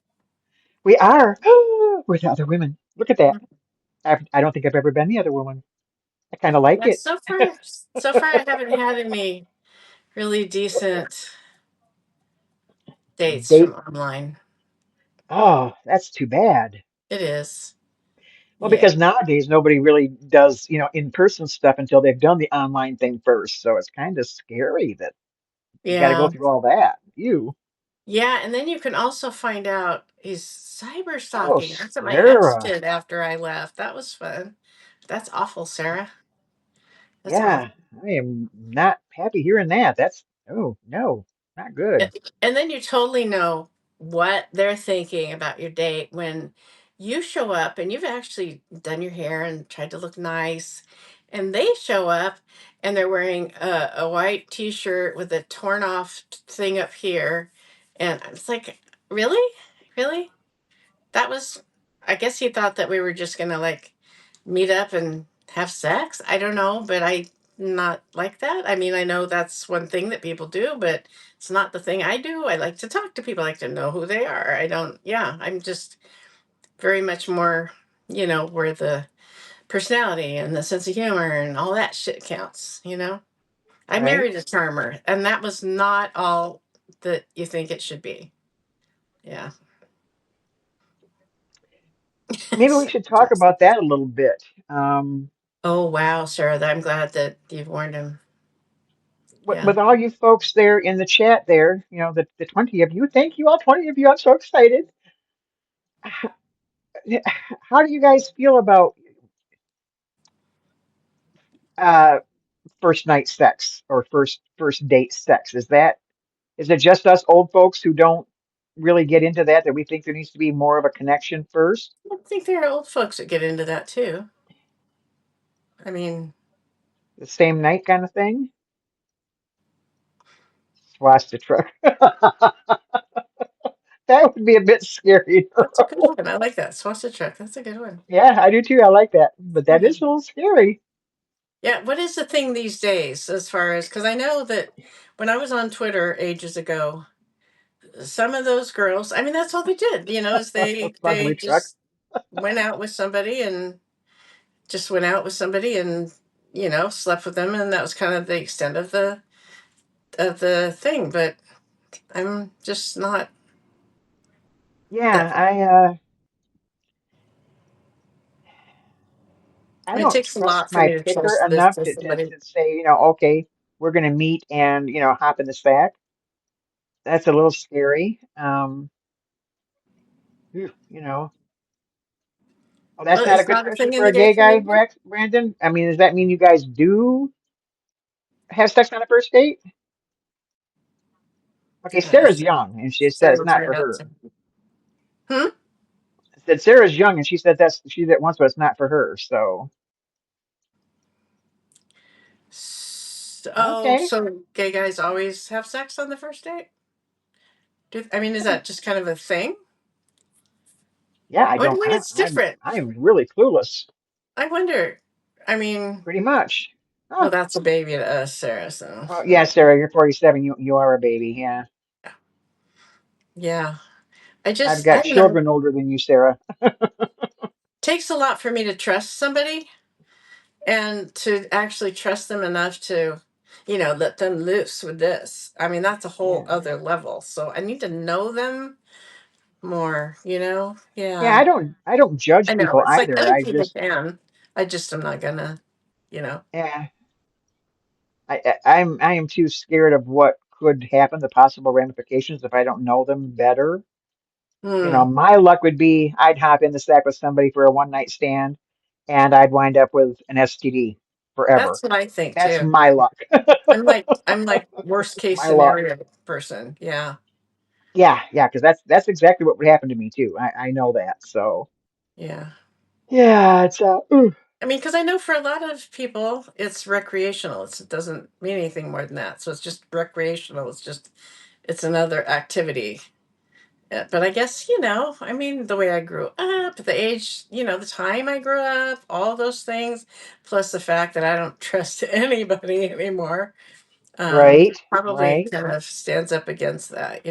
We are. We're the other women. Look at that. I don't think I've ever been the other woman. I kind of like Yeah, it. so far I haven't had any really decent dates from Date. online. Oh, that's too bad. It is. Well, Yeah. because nowadays nobody really does, in-person stuff until they've done the online thing first. So it's kind of scary that you got to go Yeah. through all that. You. Yeah, and then you can also find out he's cyber Oh, stalking. That's what my ex Sarah. did after I left. That was fun. That's awful, Sarah. That's awful. Yeah, I am not happy hearing that. Oh, no, not good. And then you totally know what they're thinking about your date when you show up and you've actually done your hair and tried to look nice, and they show up and they're wearing a white t-shirt with a torn off thing up here, and it's like, really, really? That was, I guess he thought that we were just gonna like meet up and have sex. I don't know, but I not like that. I mean, I know that's one thing that people do, but it's not the thing I do. I like to talk to people, I like to know who they are. I don't, yeah, I'm just very much more, where the personality and the sense of humor and all that shit counts. I Right? married a charmer, and that was not all that you think it should be. Yeah. Maybe we should talk about that a little bit. Oh wow, Sarah, I'm glad that you've warned him. Yeah. With all you folks there in the chat there, the 20 of you, thank you all 20 of you. I'm so excited. How do you guys feel about uh, first night sex or first date sex? Is it just us old folks who don't really get into that we think there needs to be more of a connection first, I think there are old folks that get into that too. I mean, the same night kind of thing? Swastika. That would be a bit scary. that's a good one. I like that. Swastika truck. That's a good one. Yeah, I do too. I like that, but that is a little scary. Yeah. What is the thing these days as far as, because I know that when I was on Twitter ages ago, some of those girls, I mean, that's all they did, is they Luxury truck. just went out with somebody and just went out with somebody and, slept with them. And that was kind of the extent of the thing. But I'm just not that. Yeah, I It don't takes a trust lot for my me to picker trust this enough to to somebody. say, okay, we're gonna meet and hop in the stack. That's a little scary. Phew, oh, that's Well, not a it's good not a question thing in for the a gay gay guy, community. Brandon. I mean, does that mean you guys do have sex on a first date? Okay, Sarah's That's young, and she said it's Sarah not turned for out her. to. Hmm? I said Sarah's young, and she said she's at once, but it's not for her. So Oh, okay, so gay guys always have sex on the first date? I mean, is that just kind of a thing? yeah, I What don't. way it's I'm different? I'm really clueless. I wonder. I mean, pretty much. well, Oh, that's a baby to us, Sarah. So oh yeah, Sarah, you're 47. You are a baby. Yeah. yeah, I've I got don't know. children older than you, Sarah. Takes a lot for me to trust somebody and to actually trust them enough to, let them loose with this. I mean, that's a whole Yeah. other level. So I need to know them more. Yeah, Yeah. I don't judge I know. people It's like either. other I people just can. I just am not gonna, you know. yeah, I am too scared of what could happen, the possible ramifications if I don't know them better. You know, Hmm. my luck would be I'd hop in the sack with somebody for a one night stand and I'd wind up with an STD forever. That's what I think That's too. my luck. I'm like worst That's case my luck. scenario person. Yeah. Yeah, yeah, because that's exactly what would happen to me too. I know that. So Yeah. yeah, it's ooh, I mean, because I know for a lot of people, it's recreational. It doesn't mean anything more than that. So it's just recreational. It's another activity. But I guess, I mean, the way I grew up, the age, the time I grew up, all those things, plus the fact that I don't trust anybody anymore, right, probably right. kind of stands up against that.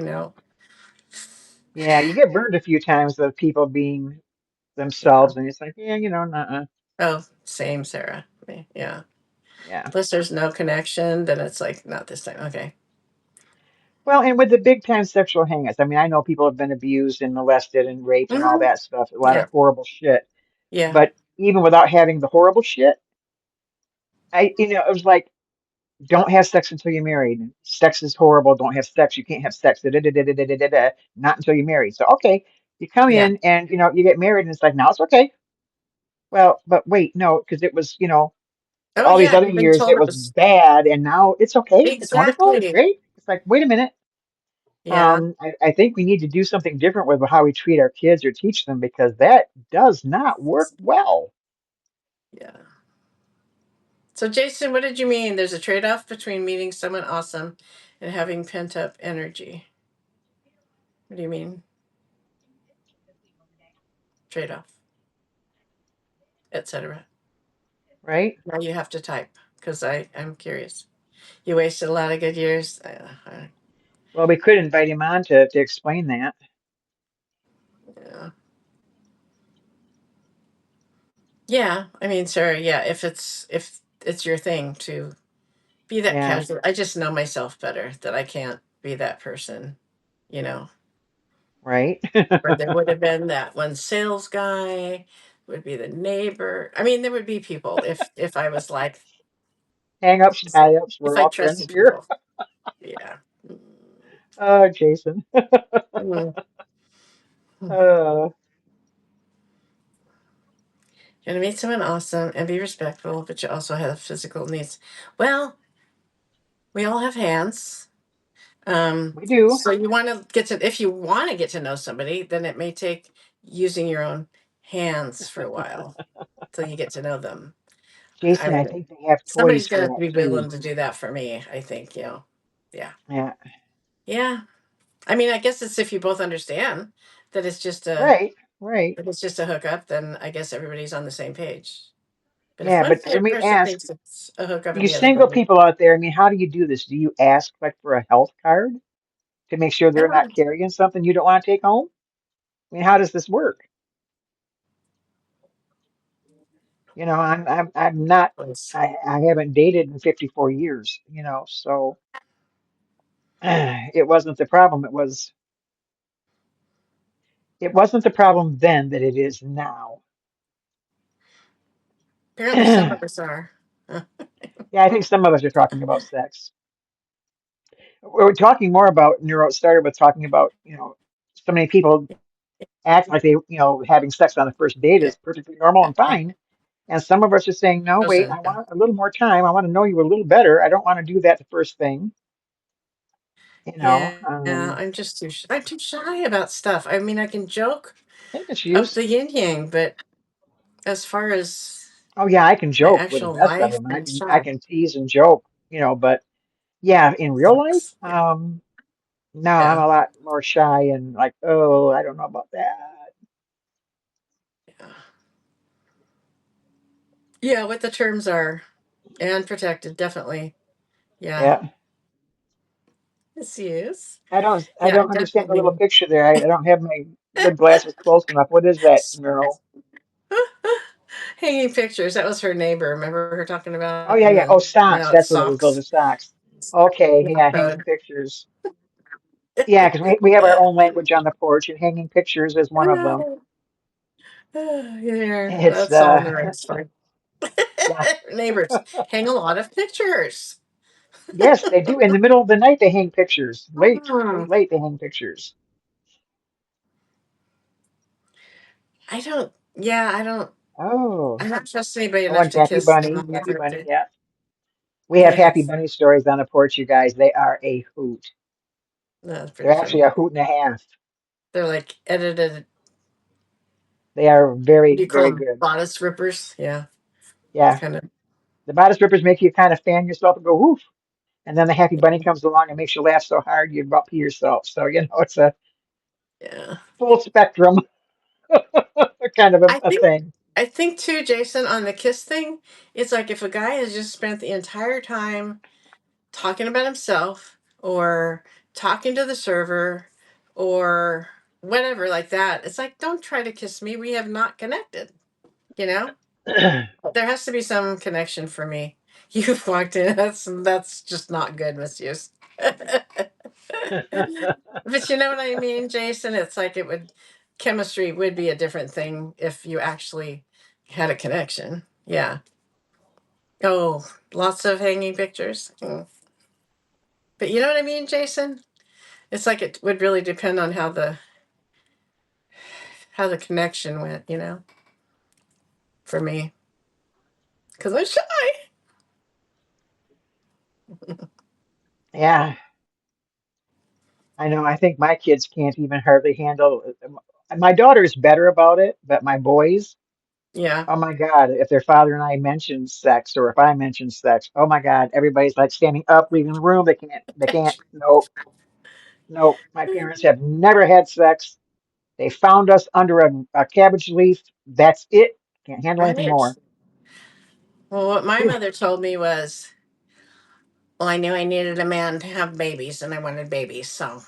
Yeah, you get burned a few times with people being Yeah. themselves, and it's like, yeah, nuh-uh. Oh, same, Sarah. Yeah. Yeah. Plus, there's no connection. Then it's like, not this time. Okay. Well, and with the big time sexual hangups, I mean, I know people have been abused and molested and raped and all Hmm. that stuff, a lot Yeah. of horrible shit. Yeah. But even without having the horrible shit, it was like, don't have sex until you're married. Sex is horrible. Don't have sex. You can't have sex. Da, da, da, da, da, da, da, da, not until you're married. So, okay, you come Yeah. in and, you get married and it's like, now it's okay. Well, but wait, no, because it was, for Oh, all these yeah. other You've been years, told it it was was bad. And now it's okay. It's wonderful. It's exactly. great. It's like, wait a minute. Yeah. I think we need to do something different with how we treat our kids or teach them because that does not work well. Yeah. So, Jason, what did you mean? There's a trade off between meeting someone awesome and having pent up energy. What do you mean? Trade off, etc. Right? Now you have to type because I'm curious. You wasted a lot of good years. Well, we could invite him on to explain that. Yeah. Yeah. I mean, sorry. Yeah. If it's your thing to be that Yeah, casual, I just know myself better that I can't be that person. You know, right? or there would have been that one sales guy, would be the neighbor. I mean, there would be people if I was like, Hang ups, tie ups. if We're I all friends trusted here. people. Yeah. Oh, Jason. Mm. You Uh, want to meet someone awesome and be respectful, but you also have physical needs. Well, we all have hands. we do. So you want to if you want to get to know somebody, then it may take using your own hands for a while till you get to know them. I Jason, I mean, think they have somebody's toys for going to that be too. willing to do that for me, I think, Yeah. Yeah, Yeah. I mean, I guess it's if you both understand that it's just a right, right. if it's just a hookup, then I guess everybody's on the same page. But if Yeah, one but let me person ask thinks it's a hookup and you the other single doesn't, people out there, I mean, how do you do this? Do you ask like for a health card to make sure they're not oh, carrying something you don't want to take home? I mean, how does this work? I'm not, please. I haven't dated in 54 years, so it wasn't the problem. It wasn't the problem then that it is now. Apparently, some Yeah, of us are. I think some of us are talking about sex. We're talking more about neuro. It started with talking about, so many people act like they, having sex on the first date Yeah. is perfectly normal and fine. And some of us are saying, no, wait, Chosen. I Yeah. want a little more time. I want to know you a little better. I don't want to do that the first thing, you know. Yeah. Yeah. I'm too shy about stuff. I mean, I can joke Take up issues. the yin yang, but as far as Oh yeah, I can my joke with the actual best of life, them. I I'm can I shy. can tease and joke, but yeah, in real life, Sucks. Yeah. no, I'm Yeah. a lot more shy and like, oh, I don't know about that. Yeah. Yeah, what the terms are and protected, definitely. Yeah. Yeah. Yes, he is. I Yeah, don't understand the little definitely. picture there. I don't have my good glasses close enough. What is that, Neural? Hanging pictures. That was her neighbor. Remember her talking Oh about? yeah, And yeah. Oh, then socks. now it's That's what it is. Those are socks. socks. Okay, Yeah, yeah, so- hanging pictures. Yeah, because we have our own language on the porch, and hanging pictures is one of them. yeah, It's that's all Marin's fine. yeah. Neighbors hang a lot of pictures. Yes, they do. In the middle of the night, they hang pictures. Late, Hmm. late, late, they hang pictures. I don't. Yeah, I don't. Oh, I don't trust anybody oh, enough and to kiss them on my Happy Bunny. birthday. Yeah, we have Yeah, Happy Bunny stories on the porch, you guys. They are a hoot. that's They're pretty actually funny. a hoot and a half. They're like edited. They are What very, do you call very them? good. Bodice rippers. Yeah, Yeah, kind of. the bodice rippers make you kind of fan yourself and go woof, and then the Happy Bunny comes along and makes you laugh so hard you about pee yourself. So it's a Yeah. full spectrum kind of I a think. thing. I think too, Jason, on the kiss thing, it's like if a guy has just spent the entire time talking about himself or talking to the server or whatever like that. It's like, don't try to kiss me. We have not connected, you know? There has to be some connection for me. You've walked in. That's just not good, misuse. But you know what I mean, Jason? It's like it would chemistry would be a different thing if you actually had a connection. Yeah. Oh, lots of hanging pictures. Mm. But you know what I mean, Jason? It's like it would really depend on how the connection went, for me, because I'm shy. Yeah, I know. I think my kids can't even hardly handle. My daughter's better about it, but my boys, Yeah, oh my God, if their father and I mention sex, or if I mention sex, oh my God, everybody's like standing up, leaving the room. They can't. Nope, nope. My parents have never had sex. They found us under a cabbage leaf. That's it. Can't handle anything right. more. Well, what my Whew. mother told me was, well, I knew I needed a man to have babies, and I wanted babies, so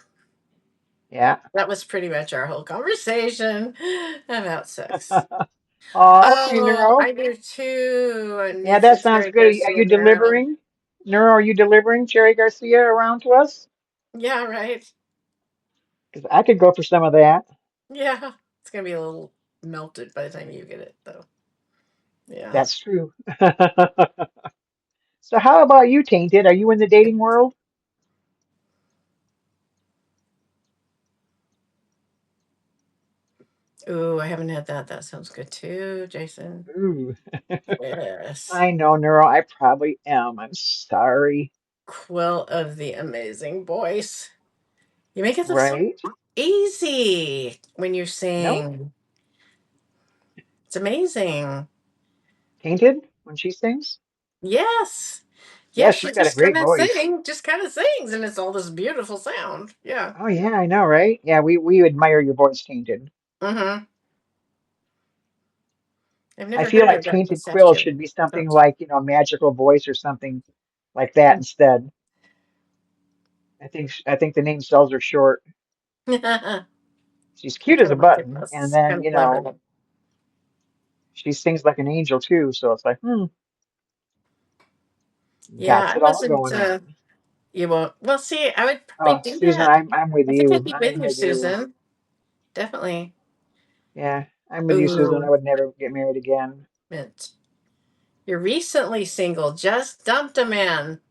Yeah. that was pretty much our whole conversation about sex. Oh, okay, Oh, Neuro. I do too. And Yeah, need that some sounds Cherry good. Are Garcia you now. delivering? Neuro, are you delivering Cherry Garcia around to us? Yeah, right. 'Cause I could go for some of that. Yeah, it's gonna be a little melted by the time you get it, though. Yeah. That's true. So how about you, Tainted? Are you in the dating world? Ooh, I haven't had that. That sounds good too, Jason. Ooh, Yes. I know, Neuro. I probably am. I'm sorry. Quill of the Amazing Voice. You make it look so Right? easy when you Nope. sing. It's amazing. Tainted when she sings? Yes. Yeah, Yes, she she's got a just great kind of voice. just kind of sings, and it's all this beautiful sound. Yeah. Oh yeah, I know, right? Yeah, we admire your voice, Tainted. Mm-hmm. I've I never feel heard like of that Tainted Quill pistachio. should be something like, magical voice or something like that instead. I think the name sells her short. I She's cute as a kind of like it. button, and That's then, kind of clever. she sings like an angel too, so it's like, Yeah, got I it all wasn't. going on. You won't. Well, see, I would probably Oh, do Susan, that. I'm with I think I'd you. be with I'm you, with you. Susan. Definitely. Yeah, I'm with you, Susan. I Ooh, would never get married again. mint. You're recently single. Just dumped a man.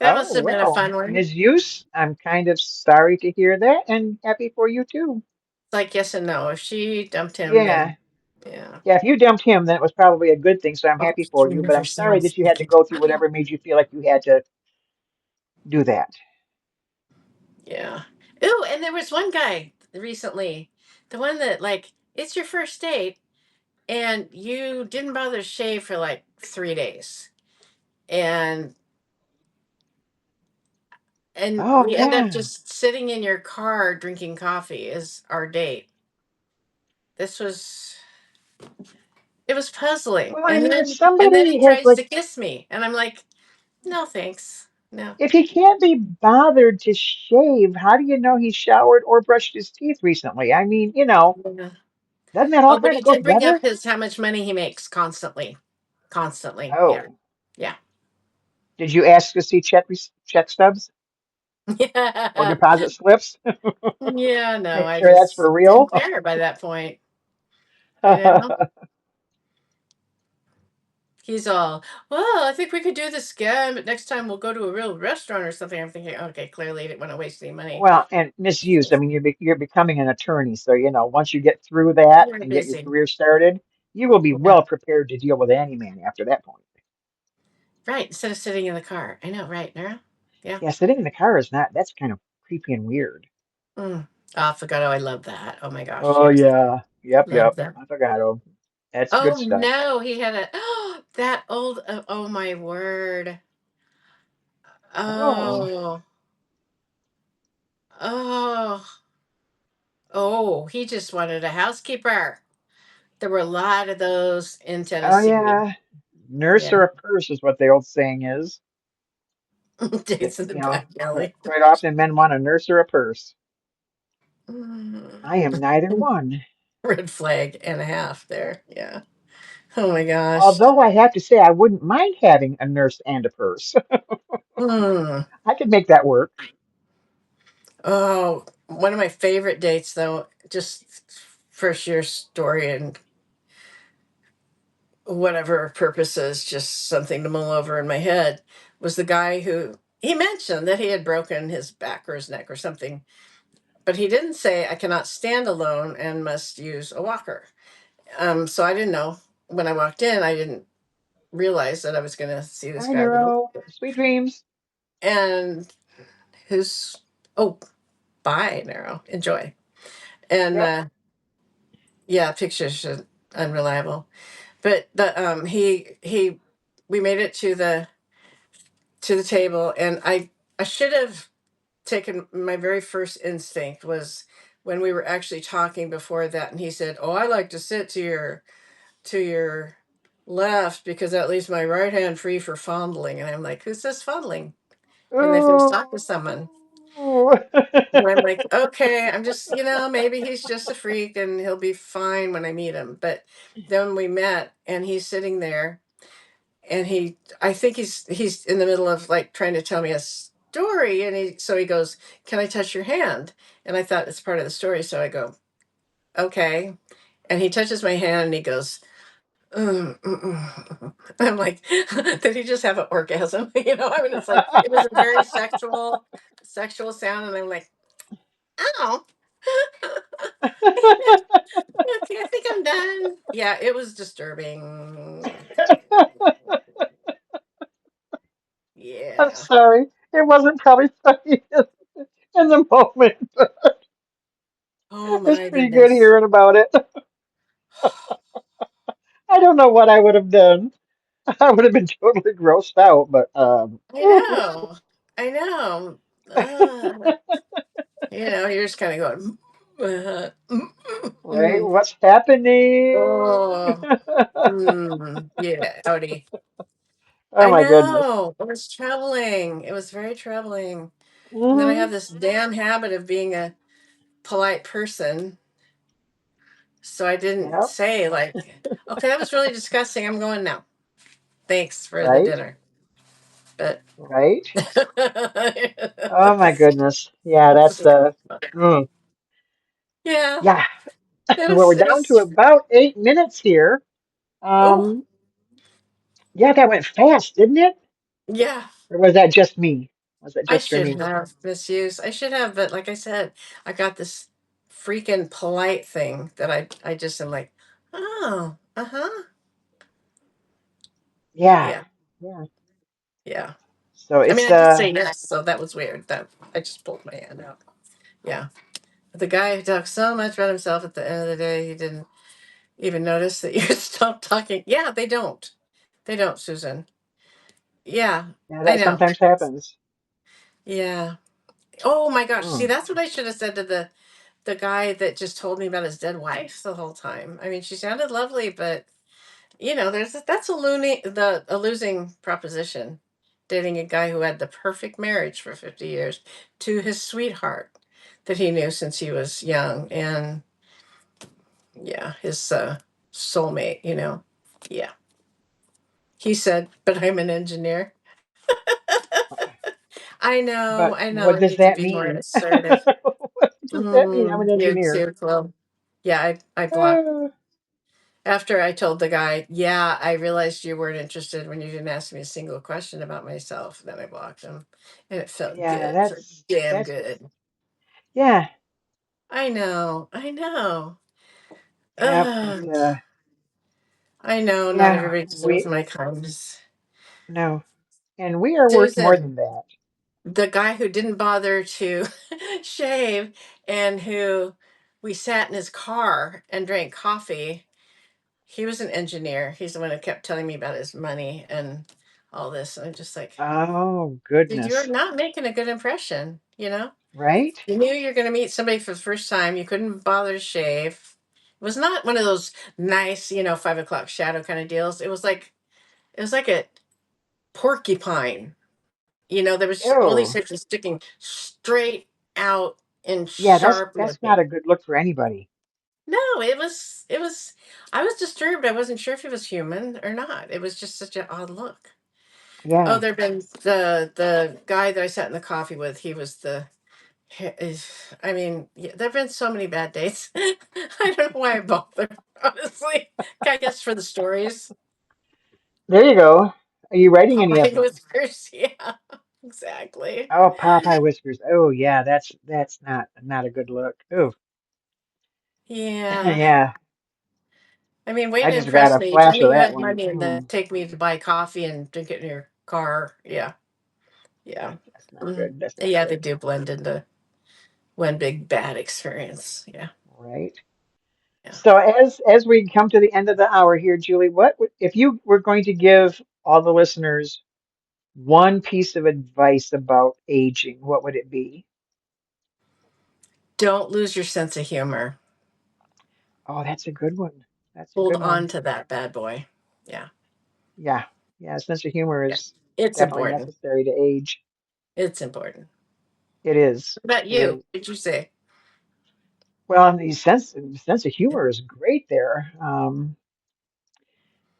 That Oh, must have been a well, fun one. Ms. Use, I'm kind of sorry to hear that and happy for you too. It's like yes and no. If she dumped him, Yeah. then yeah. Yeah, if you dumped him, then it was probably a good thing, so I'm Oh, happy for he you, but never I'm sorry sounds that you had like to it. go through whatever made you feel like you had to do that. Yeah. Ooh, and there was one guy recently, the one that like it's your first date, and you didn't bother to shave for like 3 days, and Oh, we end up yeah. just sitting in your car drinking coffee is our date. This was It was puzzling. Well, I mean, if And then he somebody has tries like, to kiss me, and I'm like, no, thanks. No. if he can't be bothered to shave, how do you know he showered or brushed his teeth recently? I mean, Yeah. doesn't that all Oh, but kind he of go did bring up together? his how much money he makes constantly. Constantly. Yeah. Oh, Yeah. did you ask to see check stubs or Yeah. deposit slips? Yeah, no, Make I sure that's for just didn't real. care by that point. You know? He's all, well, I think we could do this again, but next time we'll go to a real restaurant or something. I'm thinking, okay, clearly he didn't want to waste any money. Well, and misuse. I mean, you're becoming an attorney, so once you get through that Very and get your busy. career started, you will be Yeah. well prepared to deal with any man after that point. Right. Instead of sitting in the car. I know, right, Nara? Yeah. Yeah, sitting in the car is not. That's kind of creepy and weird. Mm. Oh, forgot. Oh, I love that. Oh my gosh, Oh yes. yeah, yep, Love yep. that. Avocado. That's good Oh stuff. no, he had a that old oh my word. Oh, Oh. Oh. Oh, he just wanted a housekeeper. There were a lot of those in oh Tennessee. yeah. Nurse Yeah. or a purse is what the old saying is. That, Dates in the back alley. quite often men want a nurse or a purse. Mm. I am neither one. Red flag and a half there. Yeah. Oh my gosh. Although I have to say I wouldn't mind having a nurse and a purse. Hmm. I could make that work. Oh, one of my favorite dates, though, just first year story and whatever purposes, just something to mull over in my head, was the guy who he mentioned that he had broken his back or his neck or something, but he didn't say, I cannot stand alone and must use a walker. So I didn't know. When I walked in, I didn't realize that I was going to see this Bye, guy with a Neuro. walker. Sweet dreams. And who's, oh, bye, Narrow. Enjoy. And Yep. yeah, pictures are unreliable. But he we made it to the table, and I should have taken my very first instinct was when we were actually talking before that, and he said, "Oh, I like to sit to your left because that leaves my right hand free for fondling." And I'm like, "Who says fondling?" When they first talk to someone. Ooh. And I'm like, okay, I'm just, maybe he's just a freak and he'll be fine when I meet him. But then we met and he's sitting there and I think he's in the middle of like trying to tell me a story. And so he goes, "Can I touch your hand?" And I thought it's part of the story. So I go, okay. And he touches my hand and he goes, I'm like, did he just have an orgasm? I mean, it's like, it was a very sexual sound. And I'm like, oh, okay, I think I'm done. Yeah, it was disturbing. I'm Yeah. sorry. It wasn't probably funny in the moment. Oh It's my pretty good goodness. hearing about it. I don't know what I would have done. I would have been totally grossed out, but I know. I know. Uh, you're just kind of going, right? What's happening? oh, yeah, howdy. Oh I my goodness. know. It was troubling. It was very troubling. And then I Hmm. have this damn habit of being a polite person. So I didn't Yep. say, like, okay, that was really disgusting. I'm going now. Thanks for the Right. dinner. But Right. Oh my goodness. Yeah, that's mm, yeah, yeah. it Well, was, we're it down to was, about 8 minutes here. oh, Um, yeah, that went fast, didn't it? yeah. Or was that just me? Was that I just for should me? have misuse. I should have, but like I said, I got this freaking polite thing that I just am like, oh, uh-huh. Yeah. Yeah, Yeah. yeah. So I mean, it's I did say yes, so that was weird. That I just pulled my hand out. Yeah. But the guy who talks so much about himself at the end of the day, he didn't even notice that you stopped talking. Yeah, they don't. They don't, Susan. Yeah, yeah, I that know. sometimes happens. Yeah. Oh my gosh. See, Mm. that's what I should have said to the guy that just told me about his dead wife the whole time. I mean, she sounded lovely, but that's a losing proposition. Dating a guy who had the perfect marriage for 50 years to his sweetheart that he knew since he was young, and yeah, his soulmate. Yeah. He said, "But I'm an engineer." But I know. what I does need to that be more mean? assertive. What does that mean? I'm an You engineer. too, Chloe. Yeah, I blocked. Uh, After I told the guy, yeah, I realized you weren't interested when you didn't ask me a single question about myself. Then I blocked him. And it felt yeah, good. Felt damn that's good. yeah, I know. I know. yeah, but Ugh, I know not yeah, everybody deserves we my kindness. no, and we are worth more Susan, than that. the guy who didn't bother to shave and who we sat in his car and drank coffee, he was an engineer. He's the one who kept telling me about his money and all this. And I'm just like, Oh dude, you're goodness, not making a good impression, you know? right? You knew you're going to meet somebody for the first time. You couldn't bother to shave. It was not one of those nice, 5 o'clock shadow kind of deals. It was like a porcupine. There was all these Oh, hairs sticking straight out and yeah, sharp that's not a looking. good look for anybody. No, it was I was disturbed. I wasn't sure if he was human or not. It was just such an odd look. Oh, Yeah, there'd been the guy that I sat in the coffee with, he was the I mean, yeah, there've been so many bad dates. I don't know why I bother, honestly. I guess for the stories. there you go. Are you writing any of Popeye them? whiskers, yeah, exactly. Oh, Popeye whiskers. Oh, yeah, that's not a good look. Oh, Yeah. yeah, I mean, way I to just got impress a me. Tell flash me of you that had one. money and then Mm, take me to buy coffee and drink it in your car. Yeah. yeah, Yeah. that's not good. That's not Yeah, they good. do blend into one big bad experience. Yeah. Right. Yeah. So as we come to the end of the hour here, Julie, if you were going to give all the listeners one piece of advice about aging, what would it be? Don't lose your sense of humor. Oh, that's a good one. That's a Hold good on one. to that bad boy. Yeah. Yeah. Yeah, a sense of humor Yeah. is It's definitely important. necessary to age. It's important. It is. What about It you? is. What did you say? Well, and the sense of humor is great there.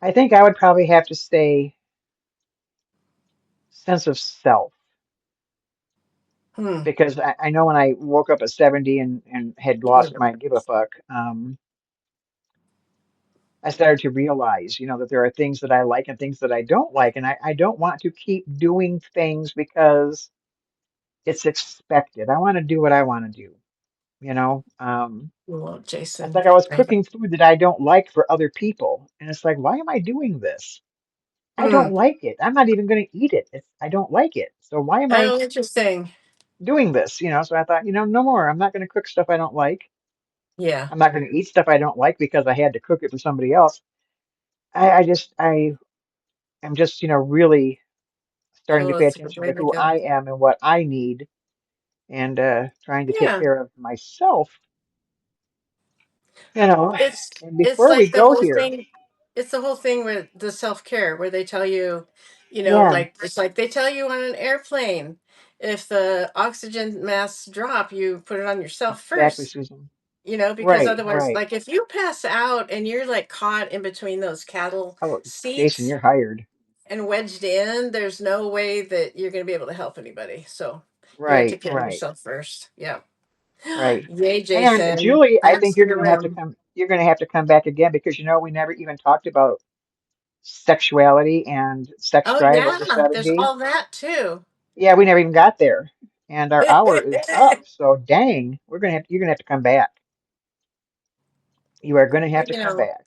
I think I would probably have to say sense of self Hmm. because I know when I woke up at 70 and had lost my give a fuck, I started to realize, that there are things that I like and things that I don't like. And I don't want to keep doing things because it's expected. I want to do what I want to do, you know? Well, It's Jason, like I was I cooking food that I don't like for other people. And it's like, why am I doing this? I hmm. don't like it. I'm not even going to eat it. I don't like it. So why am I Oh, interesting. doing this? So I thought, no more. I'm not going to cook stuff I don't like. Yeah. I'm not going to eat stuff I don't like because I had to cook it for somebody else. I am just, really starting to Oh, pay that's a good attention way to to who go. I am and what I need and trying to take Yeah. care of myself, you know. And It's before we like the go whole here, thing. It's the whole thing with the self-care where they tell you, yeah, like it's like they tell you on an airplane, if the oxygen masks drop, you put it on yourself exactly, first. Susan. Because Right, otherwise, right. like if you pass out and you're like caught in between those cattle Oh, Jason, seats you're hired. and wedged in, there's no way that you're going to be able to help anybody. So you got to Right, take care of right, yourself first. Yeah. right. Yay, And Jason. Julie, I Thanks think for you're your going to have to room. come. You're going to have to come back again because we never even talked about sexuality and sex Oh, drive over yeah. There's 70. all that too. Yeah, we never even got there. And our hour is up. So dang, you're gonna have to come back. You are gonna have Well, to come back.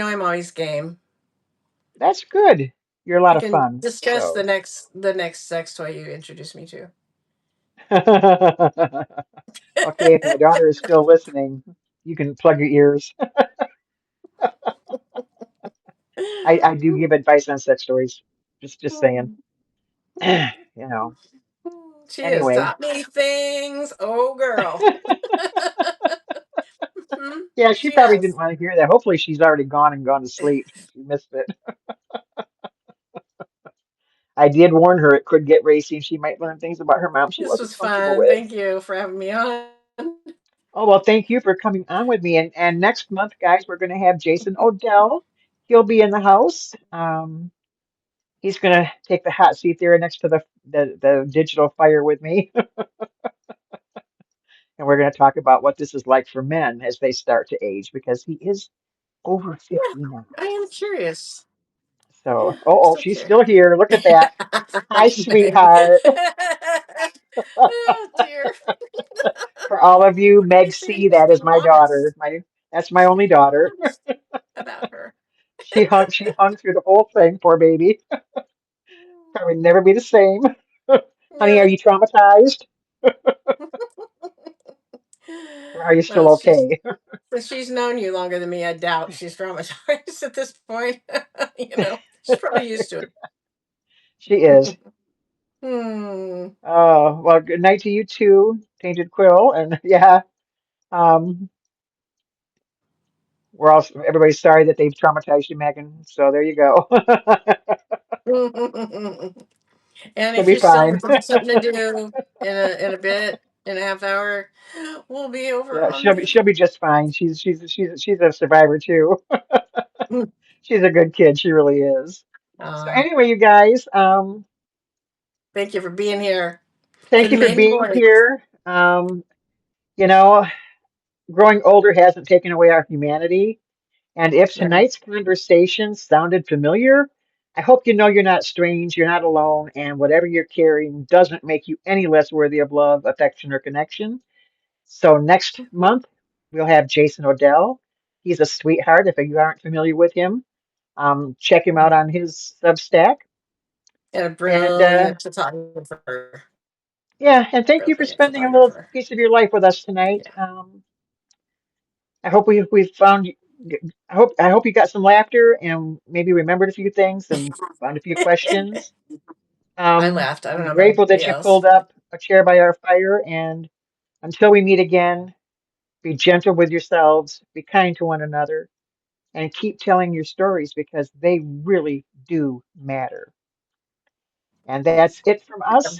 I'm always game. That's good. You're a lot We of can fun. discuss So the next sex toy you introduce me to. okay, if my daughter is still listening, you can plug your ears. I do give advice on sex stories. Just saying. You know. She has Anyway. taught me things. Oh, girl. Yeah, she probably didn't Yes. want to hear that. Hopefully, she's already gone and gone to sleep. She missed it. I did warn her it could get racy. She might learn things about her mom she This wasn't was comfortable fun. with. Thank you for having me on. Oh, well, thank you for coming on with me. And next month, guys, we're going to have Jason Odell. He'll be in the house. He's going to take the hot seat there next to the digital fire with me. And we're going to talk about what this is like for men as they start to age because he is over 50 now. I am curious. So, Yeah, I'm oh, still she's curious. still here. Look at that. Hi, Meg. sweetheart. Oh dear. For all of you, What can I Meg say C, that is in my daughter. August? That's my only daughter. August about her. She hung through the whole thing, poor baby. Probably never be the same. Honey, are Yeah. you traumatized? Or are you still Well, she's okay? since she's known you longer than me, I doubt she's traumatized at this point. She's probably used to She is. it. Hmm. Well, good night to you too, Tainted Quill. And yeah, um, everybody's sorry that they've traumatized you, Megan. So there you go. And She'll if be you're still fine. looking for something to do in a bit, in a half hour, we'll be over Yeah, on she'll be just fine. She's a survivor too. the She's a good kid. She really is. So uh, anyway, you guys, thank you for being here for thank the you for maiden being voyage. here. You know, growing older hasn't taken away our humanity. And if Right. tonight's conversation sounded familiar, I hope you know you're not strange, you're not alone, and whatever you're carrying doesn't make you any less worthy of love, affection, or connection. So next month, we'll have Jason Odell. He's a sweetheart. If you aren't familiar with him, check him out on his Substack. And a And brilliant photographer. yeah, and thank you for Brilliant spending a little photographer. piece of your life with us tonight. Yeah. I hope we've found. I hope you got some laughter and maybe remembered a few things and found a few questions. I laughed. I don't I'm know about grateful that anybody you pulled else. up a chair by our fire. And until we meet again, be gentle with yourselves, be kind to one another, and keep telling your stories because they really do matter. And that's it from us.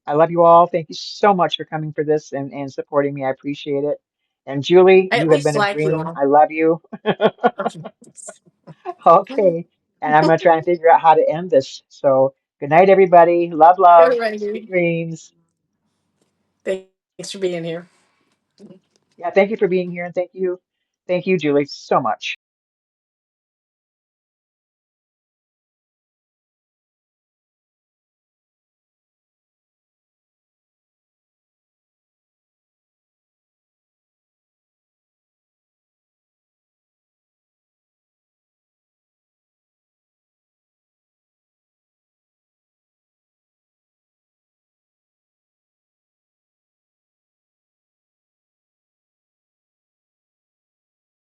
I love you all. Thank you so much for coming for this and supporting me. I appreciate it. And Julie, I at you have been least a like dream. you. I love you. Okay. Okay. And I'm going to try and figure out how to end this. So good night, everybody. Love, Go love, sweet Randy. dreams. Thanks for being here. Yeah, thank you for being here. And thank you, Julie, so much.